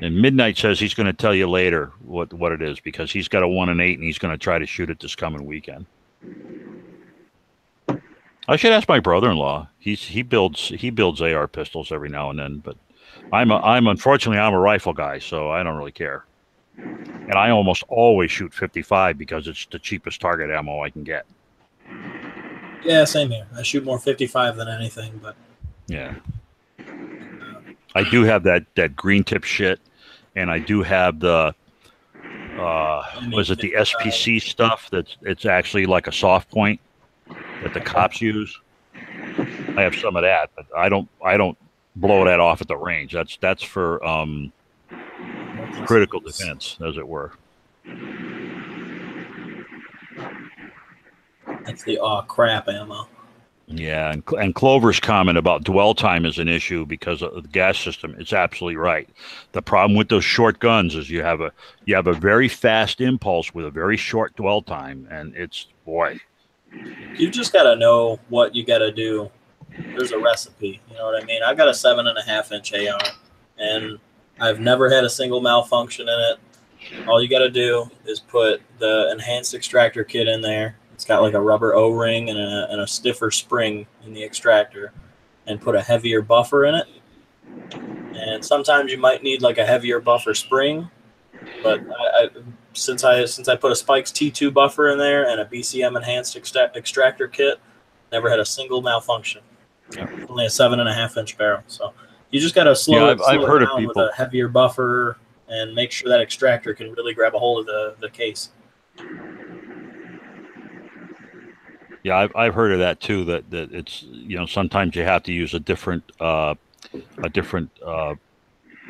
And Midnight says he's going to tell you later what it is because he's got a 1 in 8 and he's going to try to shoot it this coming weekend. I should ask my brother-in-law. He builds AR pistols every now and then, but unfortunately I'm a rifle guy, so I don't really care. And I almost always shoot 55 because it's the cheapest target ammo I can get. Yeah, same here. I shoot more 55 than anything, but yeah. I do have that green tip shit, and I do have the was it the SPC stuff it's actually like a soft point that the cops use. I have some of that, but I don't blow that off at the range. That's for critical defense, as it were. That's the crap ammo. Yeah, and Clover's comment about dwell time is an issue because of the gas system. It's absolutely right. The problem with those short guns is you have a very fast impulse with a very short dwell time, and it's boy. You just got to know what you got to do. There's a recipe. You know what I mean? I've got a 7.5-inch AR, and I've never had a single malfunction in it. All you got to do is put the enhanced extractor kit in there. It's got like a rubber O-ring and a stiffer spring in the extractor, and put a heavier buffer in it. And sometimes you might need like a heavier buffer spring, but since I put a Spikes T2 buffer in there and a BCM enhanced extractor kit, never had a single malfunction. Yeah. Only a 7.5-inch barrel, so you just got to slow it down with a heavier buffer and make sure that extractor can really grab a hold of the case. Yeah, I've heard of that too. That it's sometimes you have to use a different you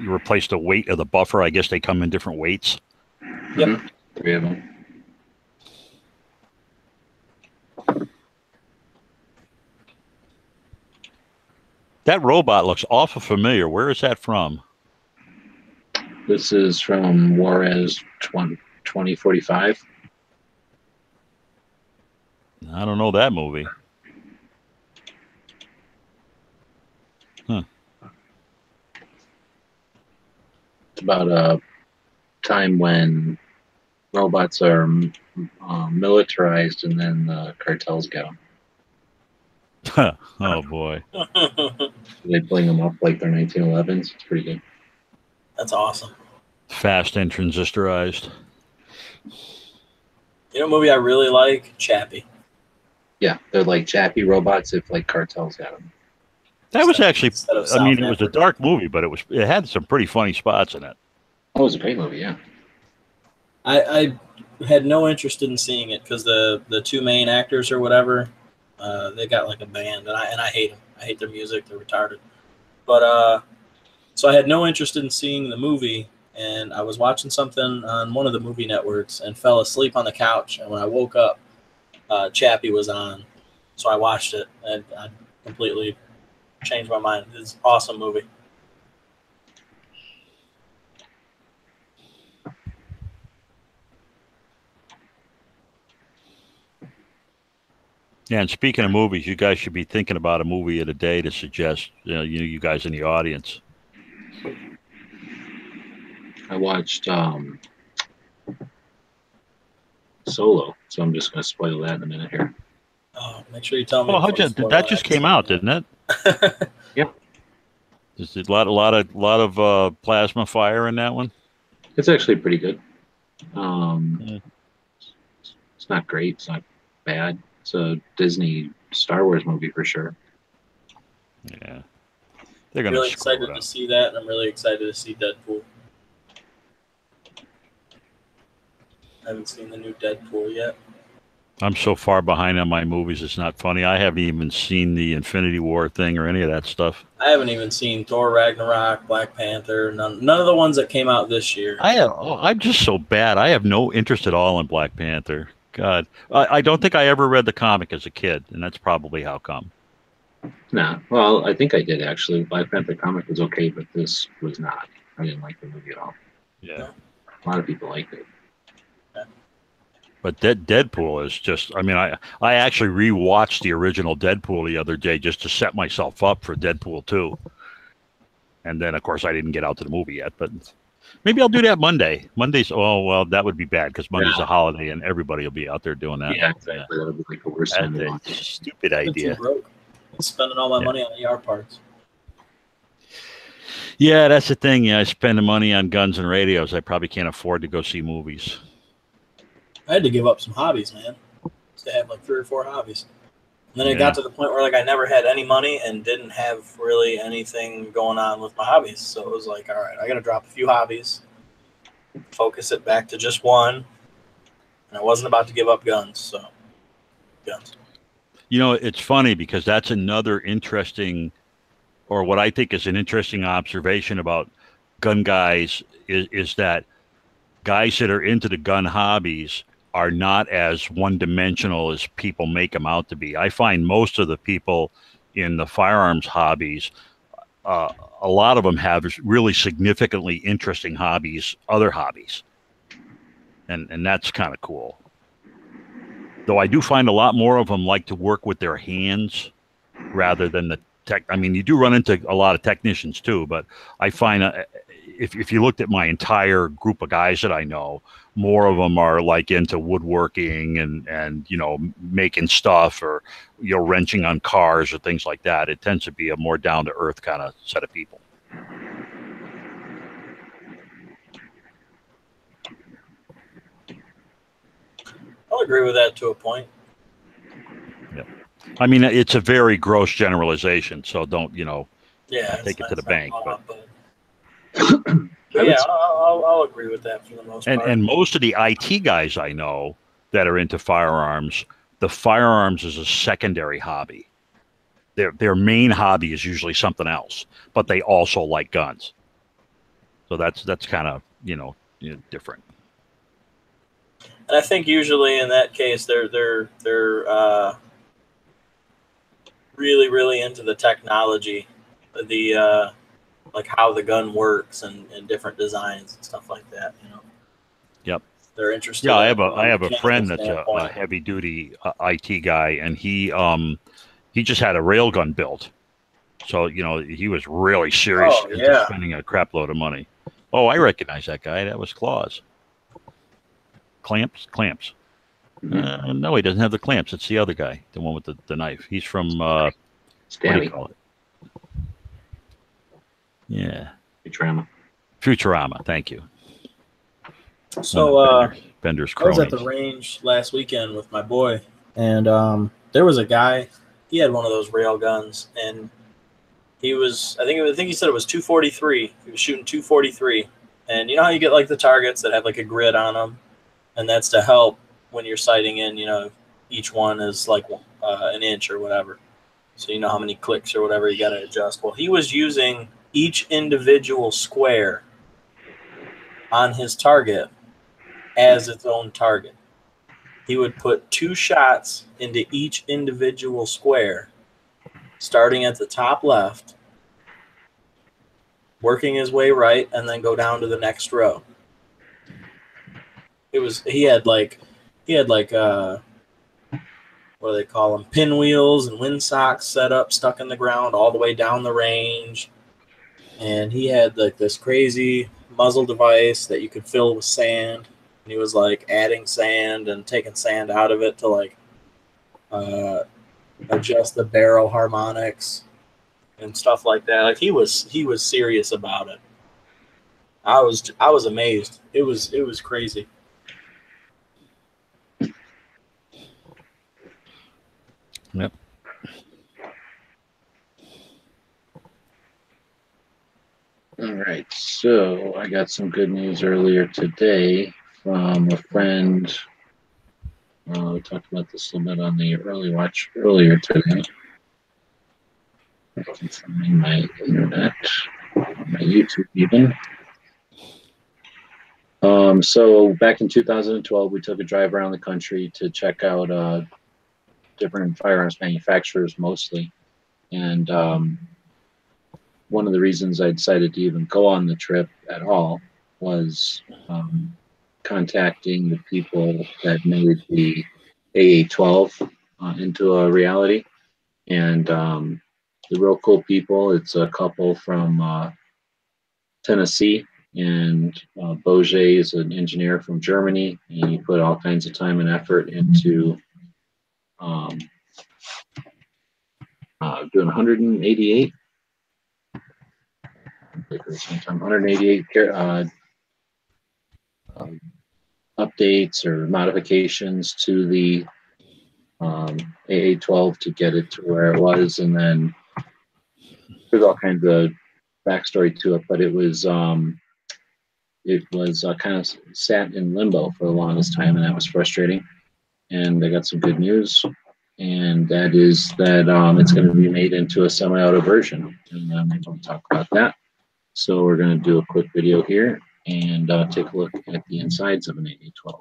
replace the weight of the buffer. I guess they come in different weights. Yep. Mm-hmm. 3 of them. That robot looks awful familiar. Where is that from? This is from Juarez 2045. I don't know that movie. Huh. It's about a time when robots are militarized and then the cartels get them. Oh, boy. They bling them up like they're 1911s. It's pretty good. That's awesome. Fast and transistorized. You know what movie I really like? Chappie. Yeah, they're like Chappie robots if like cartels got them. That was actually, I mean, it was a dark movie, but it had some pretty funny spots in it. Oh, it was a great movie, yeah. I had no interest in seeing it because the two main actors or whatever, they got like a band, and I hate them. I hate their music. They're retarded. But so I had no interest in seeing the movie, and I was watching something on one of the movie networks and fell asleep on the couch. And when I woke up, Chappie was on, so I watched it, and I completely changed my mind. It's an awesome movie. Yeah, and speaking of movies, you guys should be thinking about a movie of the day to suggest, you guys in the audience. I watched Solo, so I'm just going to spoil that in a minute here. Oh, make sure you tell me. Oh, that just came out, didn't it? Yep. Just a lot of plasma fire in that one. It's actually pretty good. It's not great. It's not bad. It's a Disney Star Wars movie for sure. Yeah. They're going to Really screw excited it to up. see that, and I'm really excited to see Deadpool. I haven't seen the new Deadpool yet. I'm so far behind on my movies, it's not funny. I haven't even seen the Infinity War thing or any of that stuff. I haven't even seen Thor Ragnarok, Black Panther, none of the ones that came out this year. I'm just so bad. I have no interest at all in Black Panther. God, I don't think I ever read the comic as a kid, and that's probably how come. No, well, I think I did actually. Black Panther comic was okay, but this was not. I didn't like the movie at all. Yeah. A lot of people liked it. But Deadpool is just, I mean, I actually rewatched the original Deadpool the other day just to set myself up for Deadpool 2. And then, of course, I didn't get out to the movie yet, but maybe I'll do that Monday. Monday's, oh, well, that would be bad because Monday's a holiday and everybody will be out there doing that. Yeah, exactly. That would be like the worst time to That's watch a it. stupid I'm idea. too broke. I'm spending all my money on ER parts. Yeah, that's the thing. Yeah, I spend the money on guns and radios. I probably can't afford to go see movies. I had to give up some hobbies, man. I used to have like 3 or 4 hobbies. And then it got to the point where like I never had any money and didn't have really anything going on with my hobbies. So it was like, all right, I got to drop a few hobbies, focus it back to just one. And I wasn't about to give up guns, so guns. You know, it's funny because that's another interesting, or what I think is an interesting observation about gun guys is that guys that are into the gun hobbies are not as one-dimensional as people make them out to be. I find most of the people in the firearms hobbies, a lot of them have really significantly interesting hobbies, other hobbies. And that's kind of cool. Though I do find a lot more of them like to work with their hands rather than the tech. I mean, you do run into a lot of technicians too, but I find if you looked at my entire group of guys that I know, more of them are like into woodworking and you know, making stuff or, you know, wrenching on cars or things like that. It tends to be a more down to earth kind of set of people. I'll agree with that to a point. Yeah. I mean, it's a very gross generalization, so don't, you know, take it to the bank. But yeah, I'll agree with that for the most part. And most of the IT guys I know that are into firearms, the firearms is a secondary hobby. Their main hobby is usually something else, but they also like guns. So that's kind of, you know, different. And I think usually in that case, they're really, really into the technology, the like how the gun works and different designs and stuff like that. You know. Yep. They're interested. Yeah, in I have a friend that's standpoint. a heavy duty IT guy, and he just had a railgun built. So, you know, he was really serious into spending a crap load of money. Oh, I recognize that guy. That was Claus. Clamps. Mm-hmm. No, he doesn't have the clamps. It's the other guy, the one with the knife. He's from what do you call it? Yeah, Futurama. Thank you. So Bender's I was at cronies. the range last weekend with my boy, and there was a guy. He had one of those rail guns, and he was I think he said it was 243. He was shooting 243, and you know how you get like the targets that have like a grid on them, and that's to help when you're sighting in. You know, each one is like an inch or whatever, so you know how many clicks or whatever you got to adjust. Well, he was using each individual square on his target as its own target. He would put 2 shots into each individual square, starting at the top left, working his way right, and then go down to the next row. He had like what do they call them? Pinwheels and windsocks set up, stuck in the ground all the way down the range. And he had like this crazy muzzle device that you could fill with sand. And he was like adding sand and taking sand out of it to like adjust the barrel harmonics and stuff like that. Like he was serious about it. I was amazed. It was crazy. Yep. All right, so I got some good news earlier today from a friend. We talked about this a little bit on the early watch earlier today. I can find my internet, my YouTube even. So back in 2012, we took a drive around the country to check out different firearms manufacturers mostly. And one of the reasons I decided to even go on the trip at all was contacting the people that made the AA-12 into a reality. And the real cool people, it's a couple from Tennessee, and Boje is an engineer from Germany, and he put all kinds of time and effort into um, doing 188 um, updates or modifications to the AA-12 to get it to where it was, and then there's all kinds of backstory to it, but it was kind of sat in limbo for the longest time, and that was frustrating. And I got some good news, and that is that it's going to be made into a semi-auto version, and I'm going to talk about that. So we're going to do a quick video here and take a look at the insides of an AA-12.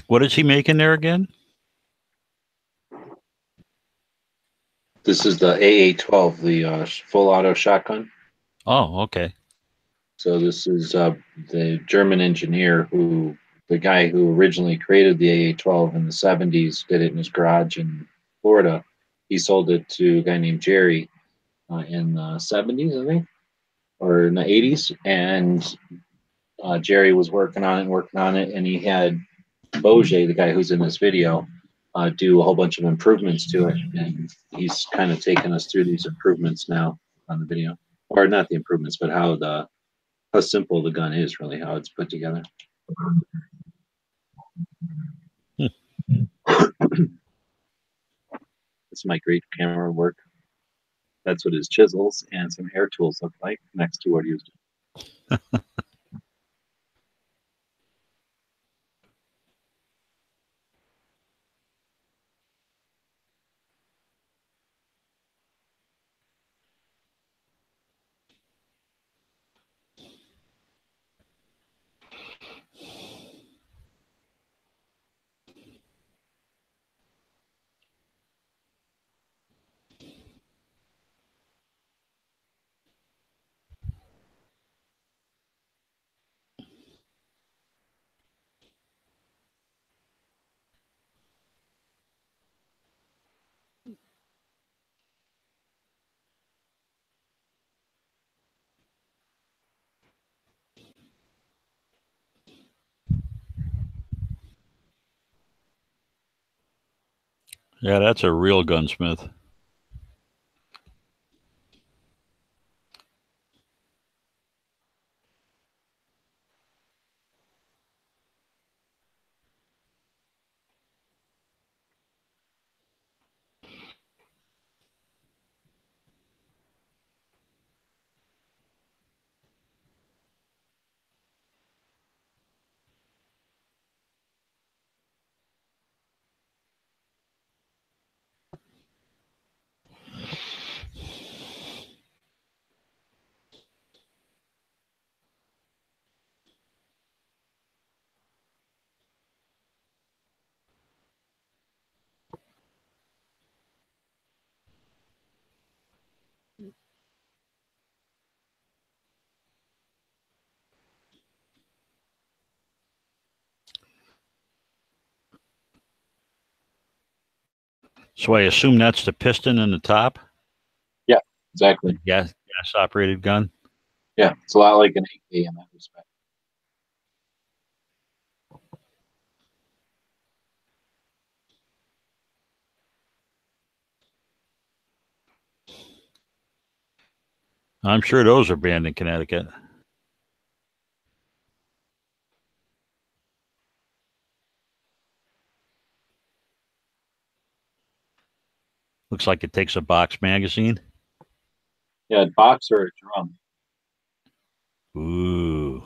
What is he making there again? This is the AA-12, the full auto shotgun. Oh, okay. So this is the German engineer the guy who originally created the AA-12 in the 70s, did it in his garage in Florida. He sold it to a guy named Jerry in the 70s, I think, or in the 80s. And Jerry was working on it, and he had Boje, the guy who's in this video, do a whole bunch of improvements to it. And he's kind of taking us through these improvements now on the video. Or not the improvements, but how simple the gun is, really, how it's put together. It's my great camera work. That's what his chisels and some air tools look like next to what he was doing. Yeah, that's a real gunsmith. So I assume that's the piston in the top? Yeah, exactly. Gas operated gun? Yeah, it's a lot like an AK in that respect. I'm sure those are banned in Connecticut. Looks like it takes a box magazine. Yeah, box or a drum. Ooh.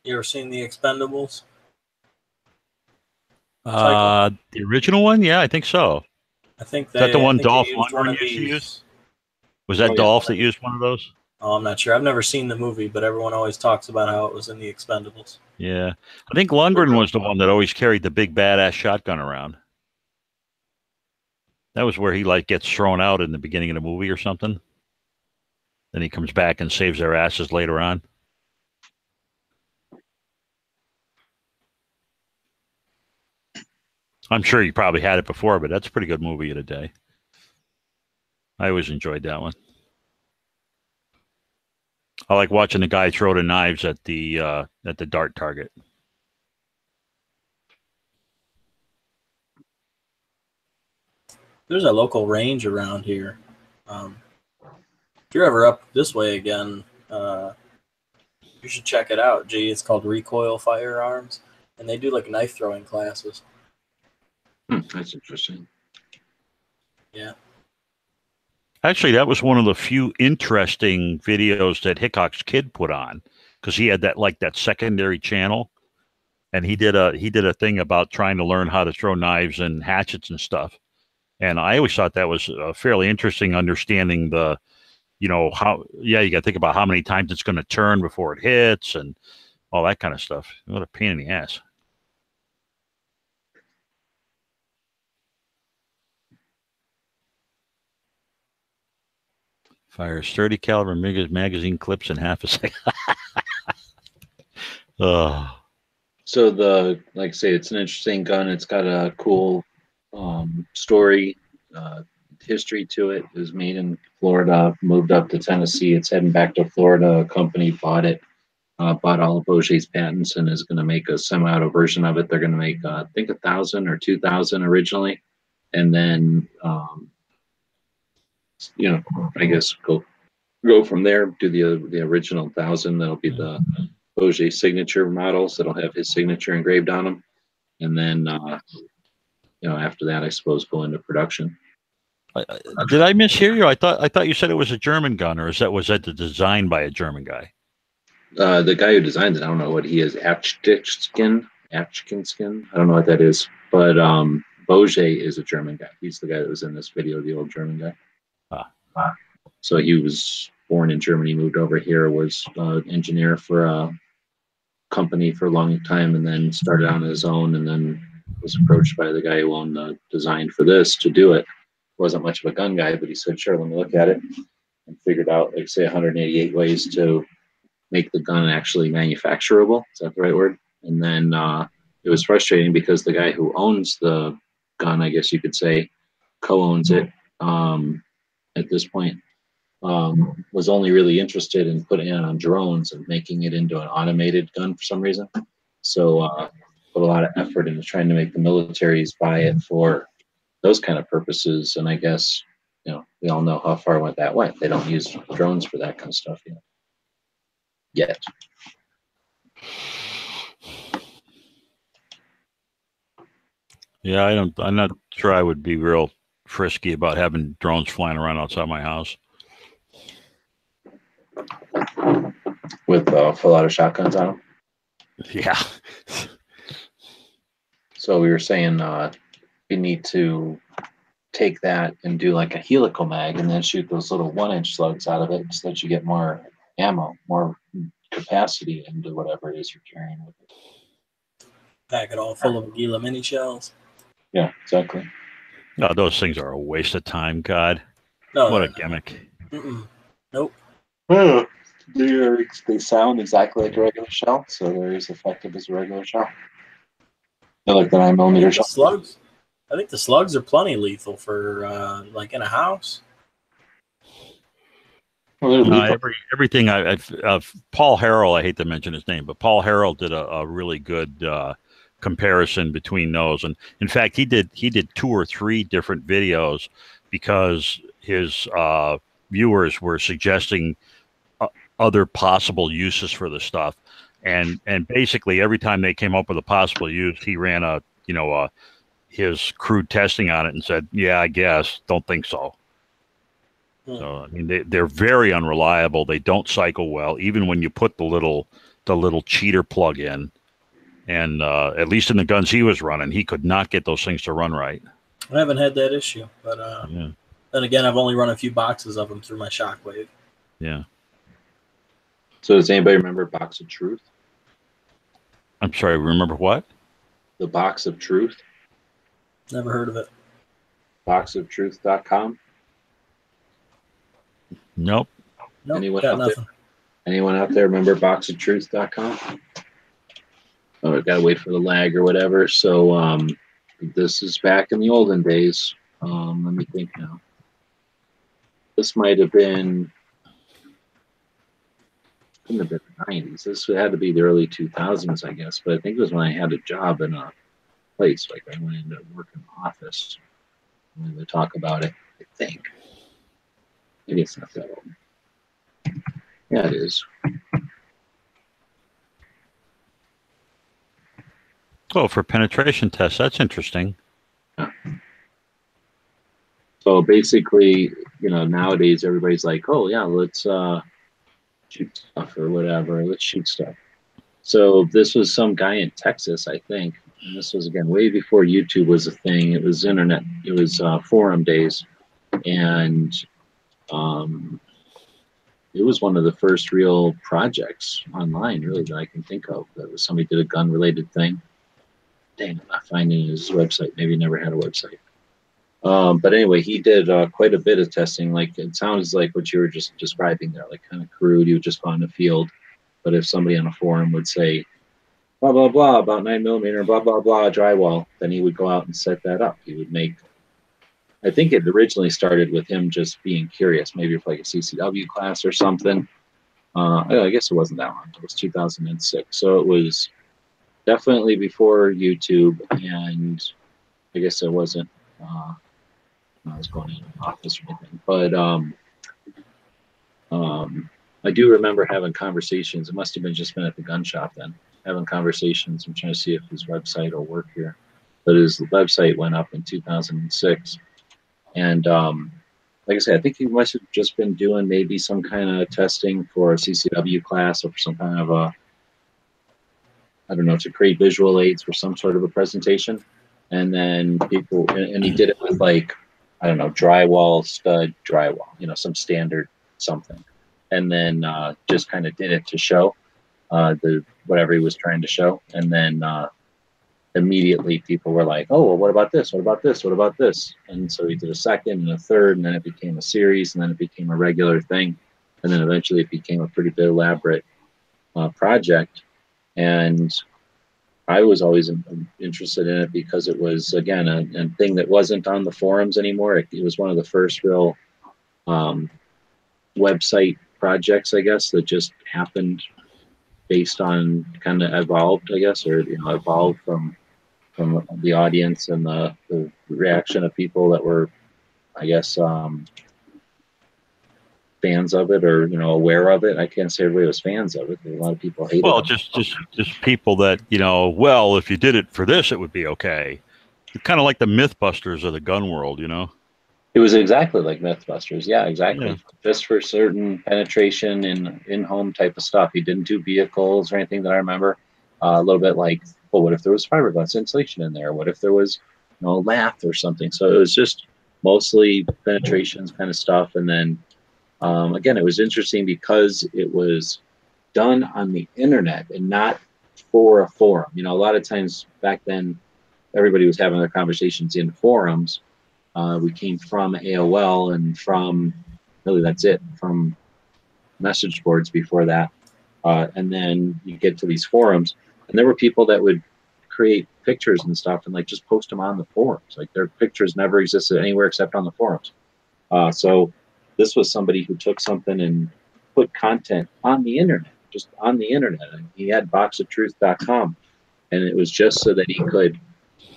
You ever seen The Expendables? The original one? Yeah, I think so. I think Is that the I one think they Dolph used one Lundgren of used to use? these. Was that Oh, yeah. Dolph that used one of those? Oh, I'm not sure. I've never seen the movie, but everyone always talks about how it was in The Expendables. Yeah. I think Lundgren was the one that always carried the big badass shotgun around. That was where he like gets thrown out in the beginning of the movie or something. Then he comes back and saves their asses later on. I'm sure you probably had it before, but that's a pretty good movie of the day. I always enjoyed that one. I like watching the guy throw the knives at the dart target. There's a local range around here. If you're ever up this way again, you should check it out. Gee, it's called Recoil Firearms, and they do like knife throwing classes. That's interesting. Yeah. Actually, that was one of the few interesting videos that Hickok's kid put on, because he had that secondary channel, and he did a thing about trying to learn how to throw knives and hatchets and stuff. And I always thought that was fairly interesting, understanding the, you got to think about how many times it's going to turn before it hits and all that kind of stuff. What a pain in the ass. Fires 30 caliber magazine clips in half a second. So like I say, it's an interesting gun. It's got a cool story, history to it. It was made in Florida, moved up to Tennessee. It's heading back to Florida. A company bought it, bought all of Bourget's patents, and is going to make a semi-auto version of it. They're going to make, I think, 1,000 or 2,000 originally, and then, I guess go from there. Do the original 1,000. That'll be the Bourget signature models. That'll have his signature engraved on them, and then after that, I suppose go into production. Did I mishear you? I thought you said it was a German gun, or was that designed by a German guy? The guy who designed it, I don't know what he is. Achkinskin. I don't know what that is, but Bourget is a German guy. He's the guy that was in this video, the old German guy. So he was born in Germany, moved over here, was an engineer for a company for a long time, and then started on his own, and then was approached by the guy who owned the design for this to do it. Wasn't much of a gun guy, but he said, sure, let me look at it, and figured out, like, say, 188 ways to make the gun actually manufacturable. Is that the right word? And then it was frustrating because the guy who owns the gun, I guess you could say, co-owns it at this point, was only really interested in putting it on drones and making it into an automated gun for some reason. So put a lot of effort into trying to make the militaries buy it for those kind of purposes. And I guess, we all know how far that went. They don't use drones for that kind of stuff yet. Yeah, I'm not sure I would be real frisky about having drones flying around outside my house. With full auto shotguns on them? Yeah. So we were saying you need to take that and do like a helical mag and then shoot those little 1-inch slugs out of it so that you get more ammo, more capacity into whatever it is you're carrying with it. Pack it all full of Gila mini shells. Yeah, exactly. No, those things are a waste of time, God. No, what a gimmick. Nope. Oh, they sound exactly like a regular shell, so they're as effective as a regular shell. I like the 9mm shot. Slugs. I think the slugs are plenty lethal for like in a house. Well, they're Everything Paul Harrell, I hate to mention his name, but Paul Harrell did a really good comparison between those. And in fact, he did 2 or 3 different videos because his viewers were suggesting other possible uses for the stuff. And basically every time they came up with a possible use, he ran his crude testing on it and said, yeah, I guess, don't think so. So, I mean, they're very unreliable. They don't cycle well, even when you put the little cheater plug in. And at least in the guns he was running, he could not get those things to run right. I haven't had that issue, but then again, I've only run a few boxes of them through my Shockwave. Yeah. So does anybody remember Box of Truth? I'm sorry, remember what? The Box of Truth? Never heard of it. Boxoftruth.com? Nope. Anyone out there remember boxoftruth.com? Oh, gotta wait for the lag or whatever. So this is back in the olden days. Let me think now. This might have been, couldn't have been the 90s. This had to be the early 2000s, I guess. But I think it was when I had a job in a place. Like I went into work in the office. When they talk about it, I think. Maybe it's not that old. Yeah, it is. Oh, for penetration tests, that's interesting. Yeah. So basically, nowadays everybody's like, oh yeah, let's shoot stuff or whatever. Let's shoot stuff. So this was some guy in Texas, I think. And this was, again, way before YouTube was a thing. It was internet. It was forum days. And it was one of the first real projects online, really, that I can think of. That was somebody did a gun-related thing. Dang, I'm not finding his website. Maybe he never had a website. But anyway, he did quite a bit of testing. Like, it sounds like what you were just describing there, like kind of crude. You would just go on the field. But if somebody on a forum would say, blah, blah, blah, about 9mm, blah, blah, blah, drywall, then he would go out and set that up. He would make, I think it originally started with him just being curious, maybe for like a CCW class or something. I guess it wasn't that long. It was 2006. So it was definitely before YouTube, and I guess it wasn't, I was going in an office or anything. But I do remember having conversations. It must have been just been at the gun shop then, having conversations. I'm trying to see if his website will work here. But his website went up in 2006. And like I said, I think he must have just been doing maybe some kind of testing for a CCW class or for some kind of a, I don't know, to create visual aids for some sort of a presentation. And then people, and he did it with like, I don't know, drywall, stud, drywall, some standard something. And then just kind of did it to show whatever he was trying to show. And then immediately people were like, oh, well, what about this? What about this? What about this? And so he did a second and a third, and then it became a series, and then it became a regular thing. And then eventually it became a pretty bit elaborate project. And I was always interested in it because it was, again, a thing that wasn't on the forums anymore. It was one of the first real website projects, I guess, that just happened based on kind of evolved, I guess, or evolved from the audience and the reaction of people that were, I guess, fans of it or aware of it. I can't say everybody was fans of it. A lot of people hated it. Well, just people that well, if you did it for this, it would be okay. Kind of like the Mythbusters of the gun world, It was exactly like Mythbusters. Yeah, exactly. Yeah. Just for certain penetration and in-home type of stuff. He didn't do vehicles or anything that I remember. A little bit like, well, what if there was fiberglass insulation in there? What if there was, lath or something? So it was just mostly penetrations kind of stuff. And then, again, it was interesting because it was done on the internet and not for a forum. A lot of times back then, everybody was having their conversations in forums. We came from AOL and from, really that's it, from message boards before that. And then you get to these forums, and there were people that would create pictures and stuff and like just post them on the forums. Like their pictures never existed anywhere except on the forums. So this was somebody who took something and put content on the internet, just on the internet. And he had boxoftruth.com, and it was just so that he could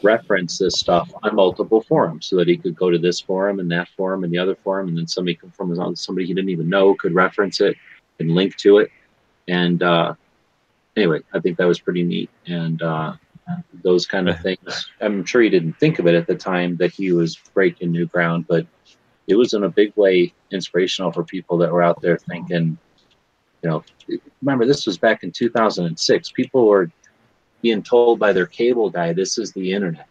reference this stuff on multiple forums, so that he could go to this forum and that forum and the other forum, and then somebody from somebody he didn't even know could reference it and link to it. And anyway, I think that was pretty neat. And those kind of things, I'm sure he didn't think of it at the time that he was breaking new ground, but it was in a big way inspirational for people that were out there thinking, you know, remember this was back in 2006. People were being told by their cable guy, this is the internet.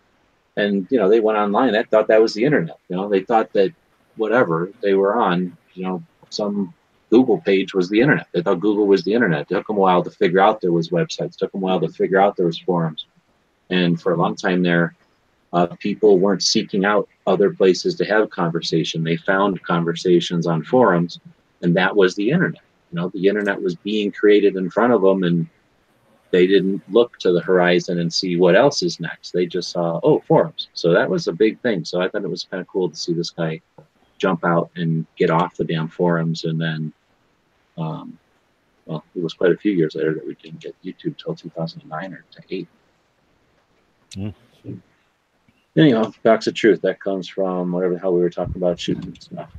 And, you know, they went online, they thought that was the internet. You know, they thought that whatever they were on, you know, some Google page was the internet. They thought Google was the internet. It took them a while to figure out there was websites. It took them a while to figure out there was forums. And for a long time there, people weren't seeking out other places to have conversation. They found conversations on forums, and that was the internet. You know, the internet was being created in front of them, and they didn't look to the horizon and see what else is next. They just saw, oh, forums. So that was a big thing. So I thought it was kind of cool to see this guy jump out and get off the damn forums. And then, well, it was quite a few years later that we didn't get YouTube till 2009 or 8. Anyhow, Box of Truth, that comes from whatever the hell we were talking about, shooting stuff.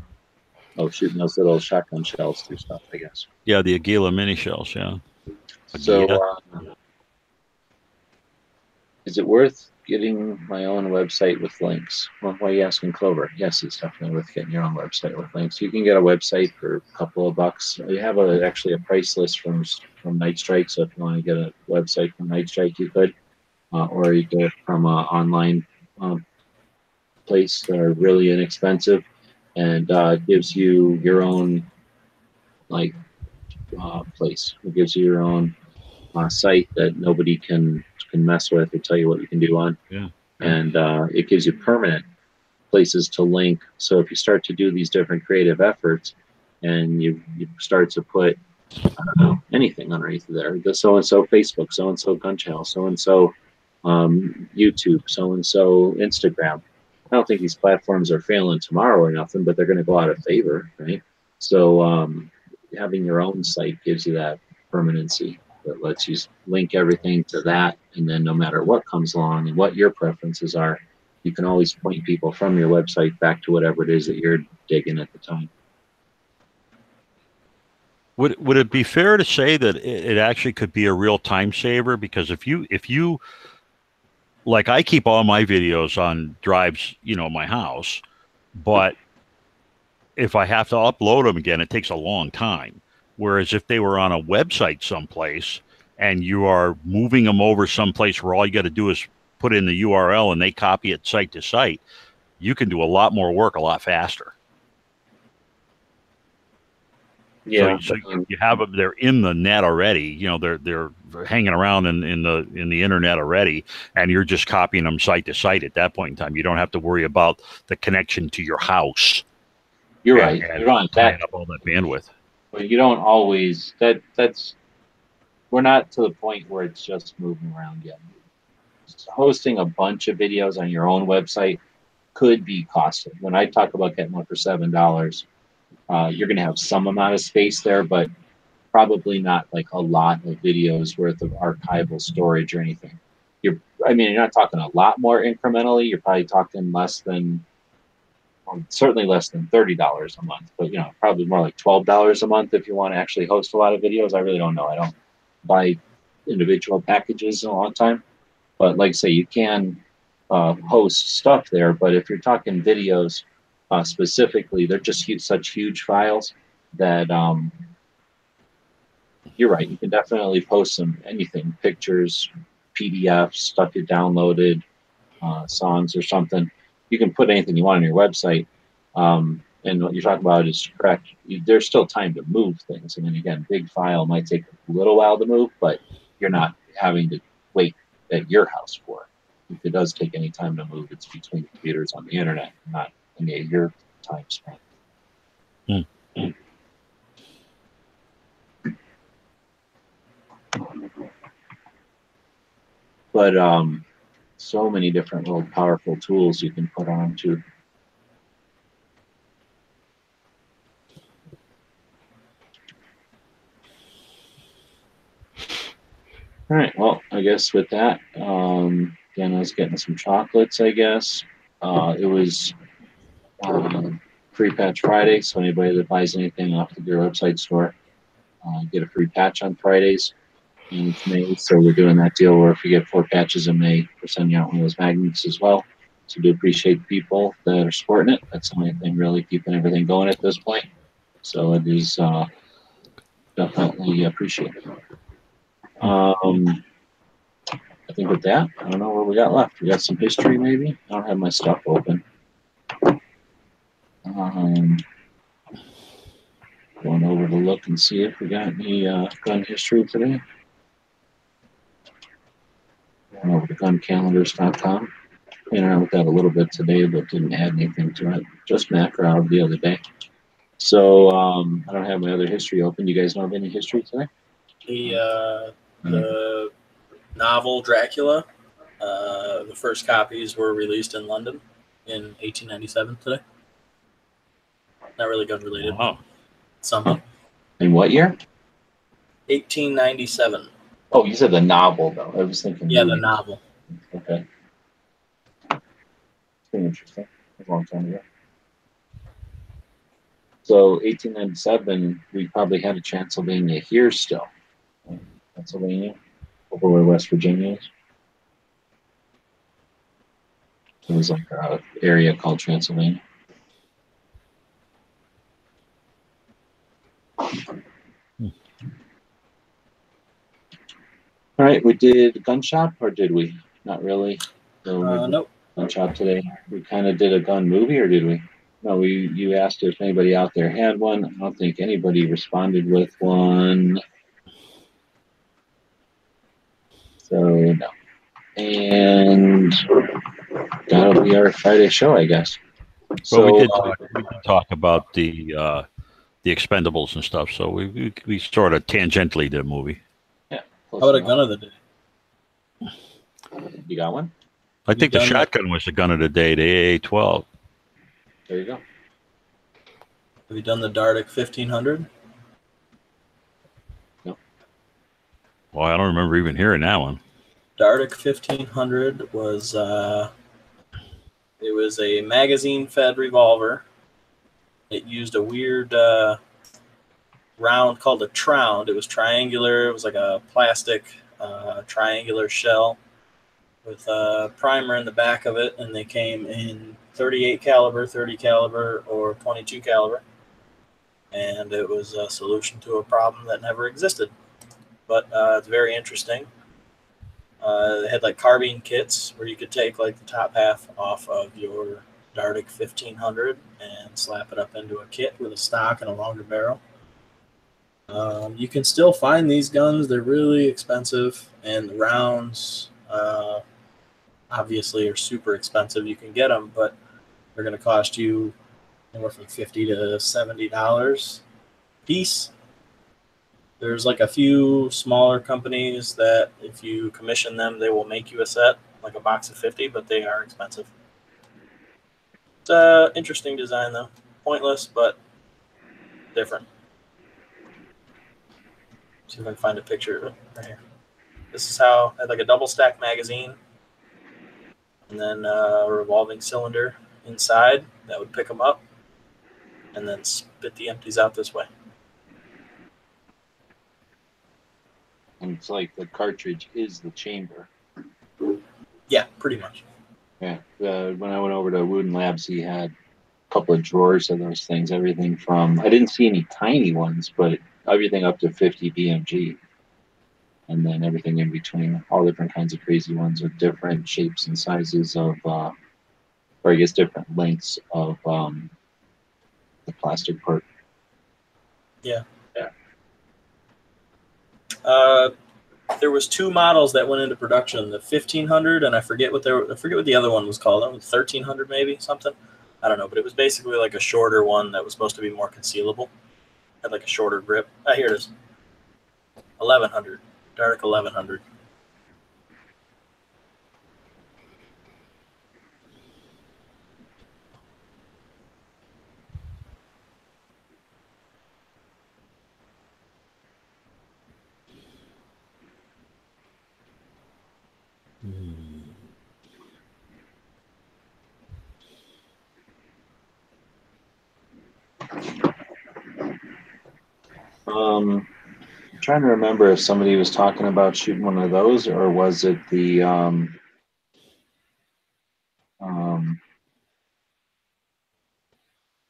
Oh, shooting those little shotgun shells through stuff, I guess. Yeah, the Aguila mini shells, yeah. So, is it worth getting my own website with links? Well, why are you asking, Clover? Yes, it's definitely worth getting your own website with links. You can get a website for a couple of bucks. You have actually a price list from Night Strike, so if you want to get a website from Night Strike, you could. Or you get it from an online place that are really inexpensive, and gives you your own place. It gives you your own site that nobody can mess with or tell you what you can do on. Yeah. And it gives you permanent places to link. So if you start to do these different creative efforts, and you start to put anything underneath there, the so-and-so Facebook, so-and-so gun channel, so-and-so YouTube, so-and-so Instagram. I don't think these platforms are failing tomorrow or nothing, but they're going to go out of favor, right? So having your own site gives you that permanency that lets you link everything to that, and then no matter what comes along and what your preferences are, you can always point people from your website back to whatever it is that you're digging at the time. Would it be fair to say that it actually could be a real time saver? Because if you like, I keep all my videos on drives, you know, my house, but if I have to upload them again, it takes a long time. Whereas if they were on a website someplace and you are moving them over someplace where all you got to do is put in the URL and they copy it site to site, you can do a lot more work a lot faster. Yeah, so you have them; they're in the net already. You know, they're hanging around in the internet already, and you're just copying them site to site. At that point in time, you don't have to worry about the connection to your house. You're right. And you're on tying up all that bandwidth. But you don't always. We're not to the point where it's just moving around yet. Hosting a bunch of videos on your own website could be costly. When I talk about getting one for $7. You're going to have some amount of space there, but probably not like a lot of videos worth of archival storage or anything. You're not talking a lot more incrementally. You're probably talking certainly less than $30 a month, but probably more like $12 a month if you want to actually host a lot of videos. I really don't know. I don't buy individual packages in a long time, but like I say, you can host stuff there. But if you're talking videos, specifically, they're just such huge files that you're right. You can definitely post anything, pictures, PDFs, stuff you downloaded, songs or something. You can put anything you want on your website. And what you're talking about is correct. There's still time to move things. I mean, again, big file might take a little while to move, but you're not having to wait at your house for it. If it does take any time to move, it's between computers on the internet, not your time spent. But so many different little powerful tools you can put on too. All right, well, I guess with that, again, I was getting some chocolates, I guess. It was free patch Friday, so anybody that buys anything off the Gear website store, get a free patch on Fridays. And it's May, so we're doing that deal where if you get 4 patches in May, we're sending out one of those magnets as well. So do appreciate people that are supporting it. That's the only thing really keeping everything going at this point. So it is definitely appreciated. I think with that, I don't know what we got left. We got some history, maybe. I don't have my stuff open. Going over to look and see if we got any gun history today. Going over to guncalendars.com. Playing around with that a little bit today, but didn't add anything to it. Just macro out the other day. So I don't have my other history open. You guys know of any history today? The novel Dracula, the first copies were released in London in 1897 today. Not really gun related. Wow. Something. In what year? 1897. Oh, you said the novel, though. I was thinking. Yeah, movie. the novel. Okay. It's pretty interesting. That's a long time ago. So 1897, we probably had a Transylvania here still. Pennsylvania, over where West Virginia is. It was like an area called Transylvania. All right, we did gun shop, or did we? Not really. So Nope. Gun shop today. We kind of did a gun movie, or did we? No, you asked if anybody out there had one. I don't think anybody responded with one. So no. And that'll be our Friday show, I guess. Well, So we did talk about the Expendables and stuff, so we sort of tangentially did a movie. yeah. How about a gun of the day? You got one? I think the shotgun was the gun of the day, the AA-12. There you go. Have you done the Dardic 1500? No. Well, I don't remember even hearing that one. Dardic 1500 was it was a magazine-fed revolver. It used a weird round called a tround. It was triangular. It was like a plastic triangular shell with a primer in the back of it, and they came in 38 caliber, 30 caliber, or 22 caliber. And it was a solution to a problem that never existed. But it's very interesting. They had like carbine kits where you could take like the top half off of your Dardic 1500 and slap it up into a kit with a stock and a longer barrel. You can still find these guns. They're really expensive, and the rounds obviously are super expensive. You can get them, but they're going to cost you anywhere from $50 to $70 a piece. There's like a few smaller companies that if you commission them, they will make you a set, like a box of 50, but they are expensive. It's an interesting design, though. Pointless, but different. See if I can find a picture of it right here. This is how I had like a double stack magazine and then a revolving cylinder inside that would pick them up and then spit the empties out this way. And it's like the cartridge is the chamber. Yeah, pretty much. Yeah. When I went over to Wooden Labs, he had a couple of drawers of those things. Everything from, I didn't see any tiny ones, but everything up to 50 BMG. And then everything in between, all different kinds of crazy ones with different shapes and sizes of, or I guess different lengths of the plastic part. Yeah. Yeah. There was two models that went into production: the 1500, and I forget what the other one was called. 1300 maybe, something. I don't know, but it was basically like a shorter one that was supposed to be more concealable. Had like a shorter grip. Here it is. 1100, Dardic 1100. I'm trying to remember if somebody was talking about shooting one of those, or was it the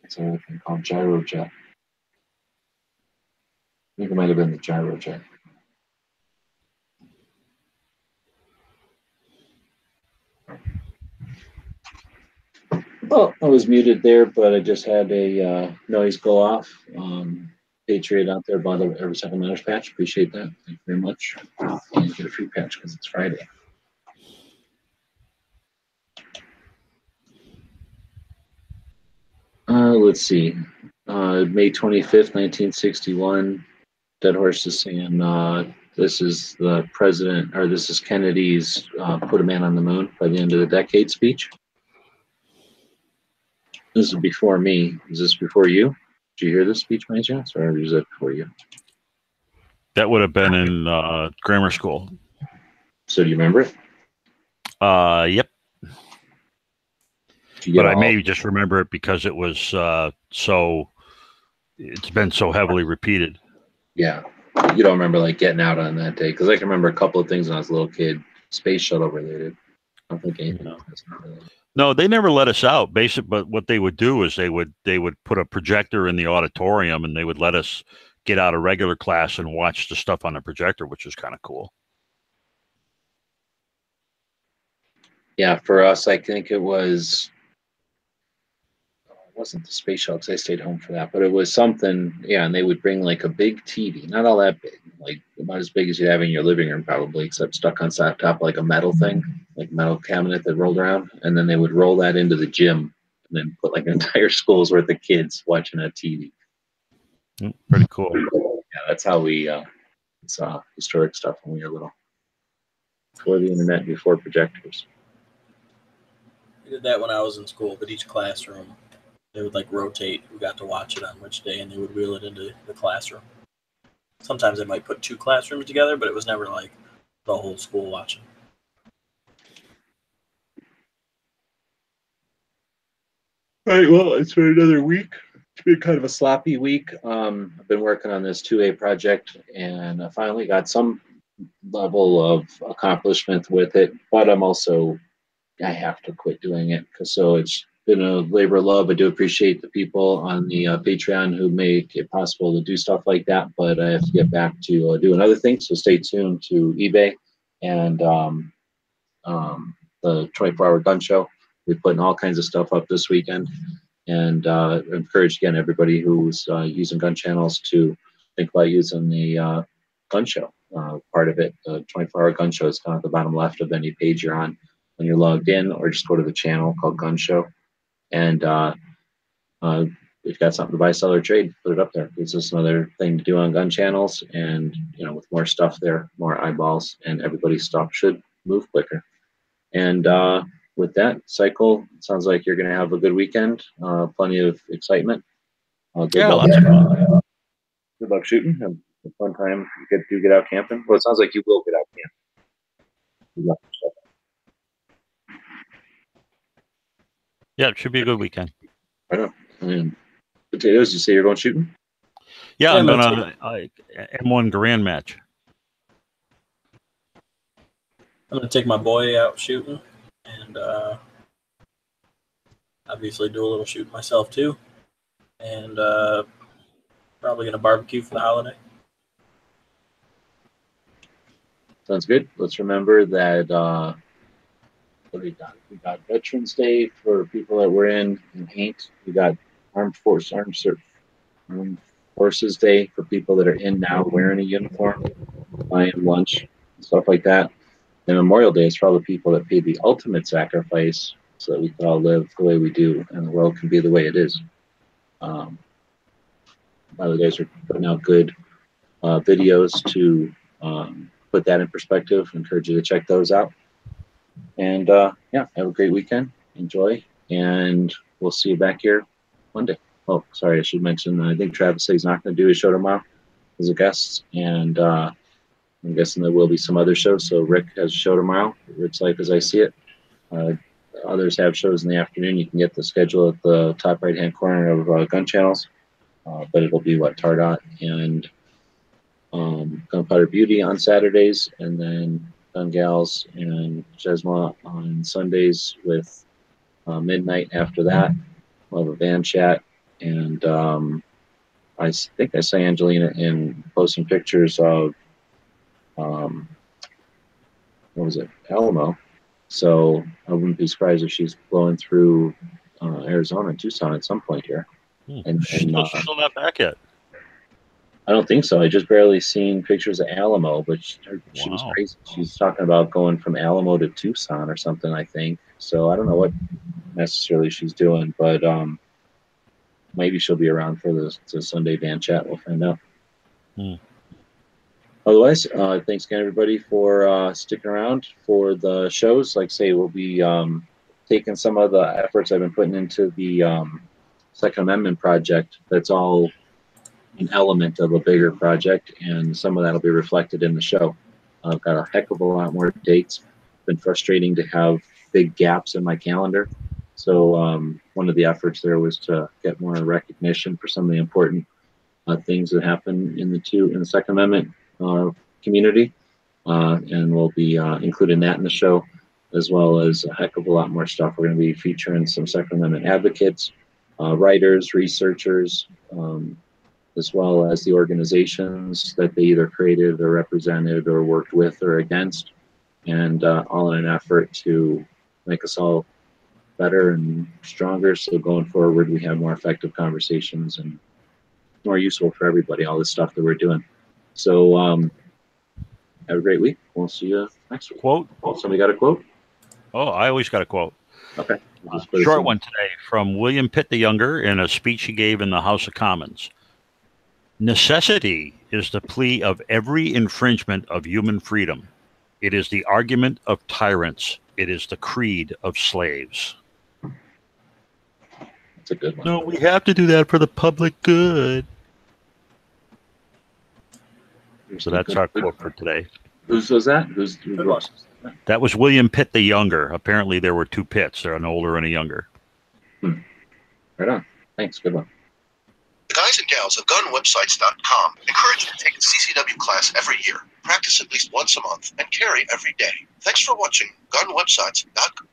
what's that thing called, gyro jet? I think it might have been the gyro jet. Oh, I was muted there, but I just had a noise go off. Patriot out there bought every second minute patch. Appreciate that. Thank you very much. And get a free patch because it's Friday. Let's see. May 25th, 1961. Dead Horse is saying this is the president, or this is Kennedy's put a man on the moon by the end of the decade speech. This is before me. Is this before you? Did you hear this speech by any chance, or is it before you? That would have been in grammar school. So do you remember it? Yep. But I may just remember it because it was it's been so heavily repeated. Yeah. You don't remember like getting out on that day? Because I can remember a couple of things when I was a little kid, space shuttle related. I don't think anything else. No, they never let us out. But what they would do is they would put a projector in the auditorium and they would let us get out of regular class and watch the stuff on the projector, which was kind of cool. Yeah, for us, I think it wasn't the space shuttle because I stayed home for that, but it was something. Yeah, and they would bring like a big TV, not all that big, like about as big as you have in your living room probably, except stuck on top of like a metal thing, like metal cabinet that rolled around, and then they would roll that into the gym and then put like an entire school's worth of kids watching that TV. Pretty cool. Yeah, that's how we saw historic stuff when we were little. Before the internet, before projectors. We did that when I was in school, but each classroom, they would like rotate who got to watch it on which day, and they would wheel it into the classroom. Sometimes they might put two classrooms together, but it was never like the whole school watching. All right, well, it's been another week. It's been kind of a sloppy week. I've been working on this 2A project, and I finally got some level of accomplishment with it, but I have to quit doing it because it's been a labor of love. I do appreciate the people on the Patreon who make it possible to do stuff like that, but I have to get back to doing other things. So stay tuned to eBay and the 24-hour gun show. We're putting all kinds of stuff up this weekend, and encourage again everybody who's using gun channels to think about using the gun show part of it. The 24-hour gun show is kind of at the bottom left of any page you're on when you're logged in, or just go to the channel called Gun Show. And if you've got something to buy, sell, or trade, put it up there. It's just another thing to do on gun channels. And, with more stuff there, more eyeballs, and everybody's stuff should move quicker. And with that, Cycle, it sounds like you're going to have a good weekend. Plenty of excitement. Good luck shooting. Have a fun time. You get out camping. Well, it sounds like you will get out camping. Good luck. Yeah, it should be a good weekend. I know. And Potatoes, you say you're going shooting? Yeah, I'm going to M1 Grand match. I'm going to take my boy out shooting and obviously do a little shooting myself too. And probably going to barbecue for the holiday. Sounds good. Let's remember that we got Veterans Day for people that were in ain't. We got Armed Forces Day for people that are in now wearing a uniform, buying lunch, stuff like that. And Memorial Day is for all the people that paid the ultimate sacrifice so that we can all live the way we do and the world can be the way it is. A lot of guys are putting out good videos to put that in perspective. I encourage you to check those out. And have a great weekend. Enjoy. And we'll see you back here Monday. Oh, sorry, I should mention, I think Travis said he's not going to do his show tomorrow as a guest. And I'm guessing there will be some other shows. So Rick has a show tomorrow, Rick's Life as I See It. Others have shows in the afternoon. You can get the schedule at the top right-hand corner of Gun Channels. But it'll be Tardot and Gunpowder Beauty on Saturdays, and then Gun Gals and Jesma on Sundays with midnight after that. We'll have a van chat, and I think I saw Angelina in posting pictures of what was it, Alamo. So I wouldn't be surprised if she's blowing through Arizona and Tucson at some point here. She's still not back yet. I don't think so. I just barely seen pictures of Alamo, but she was crazy. She's talking about going from Alamo to Tucson or something, I think. So I don't know what necessarily she's doing, but maybe she'll be around for the Sunday van chat. We'll find out. Otherwise, thanks again, everybody, for sticking around for the shows. Like I say, we'll be taking some of the efforts I've been putting into the Second Amendment project. That's all an element of a bigger project, and some of that will be reflected in the show. I've got a heck of a lot more dates. It's been frustrating to have big gaps in my calendar. So one of the efforts there was to get more recognition for some of the important things that happen in the Second Amendment community, and we'll be including that in the show, as well as a heck of a lot more stuff. We're going to be featuring some Second Amendment advocates, writers, researchers, as well as the organizations that they either created or represented or worked with or against, and all in an effort to make us all better and stronger. So going forward, we have more effective conversations and more useful for everybody, all this stuff that we're doing. So have a great week. We'll see you next week. Quote? Somebody got a quote? Oh, I always got a quote. Okay. Short one today from William Pitt the Younger in a speech he gave in the House of Commons. Necessity is the plea of every infringement of human freedom. It is the argument of tyrants. It is the creed of slaves. That's a good one. No, we have to do that for the public good. So that's our quote for today. Whose was that? That was William Pitt the Younger. Apparently there were two Pitts. There an older and a younger. Right on. Thanks. Good one. The guys and gals of gunwebsites.com encourage you to take a CCW class every year, practice at least once a month, and carry every day. Thanks for watching gunwebsites.com.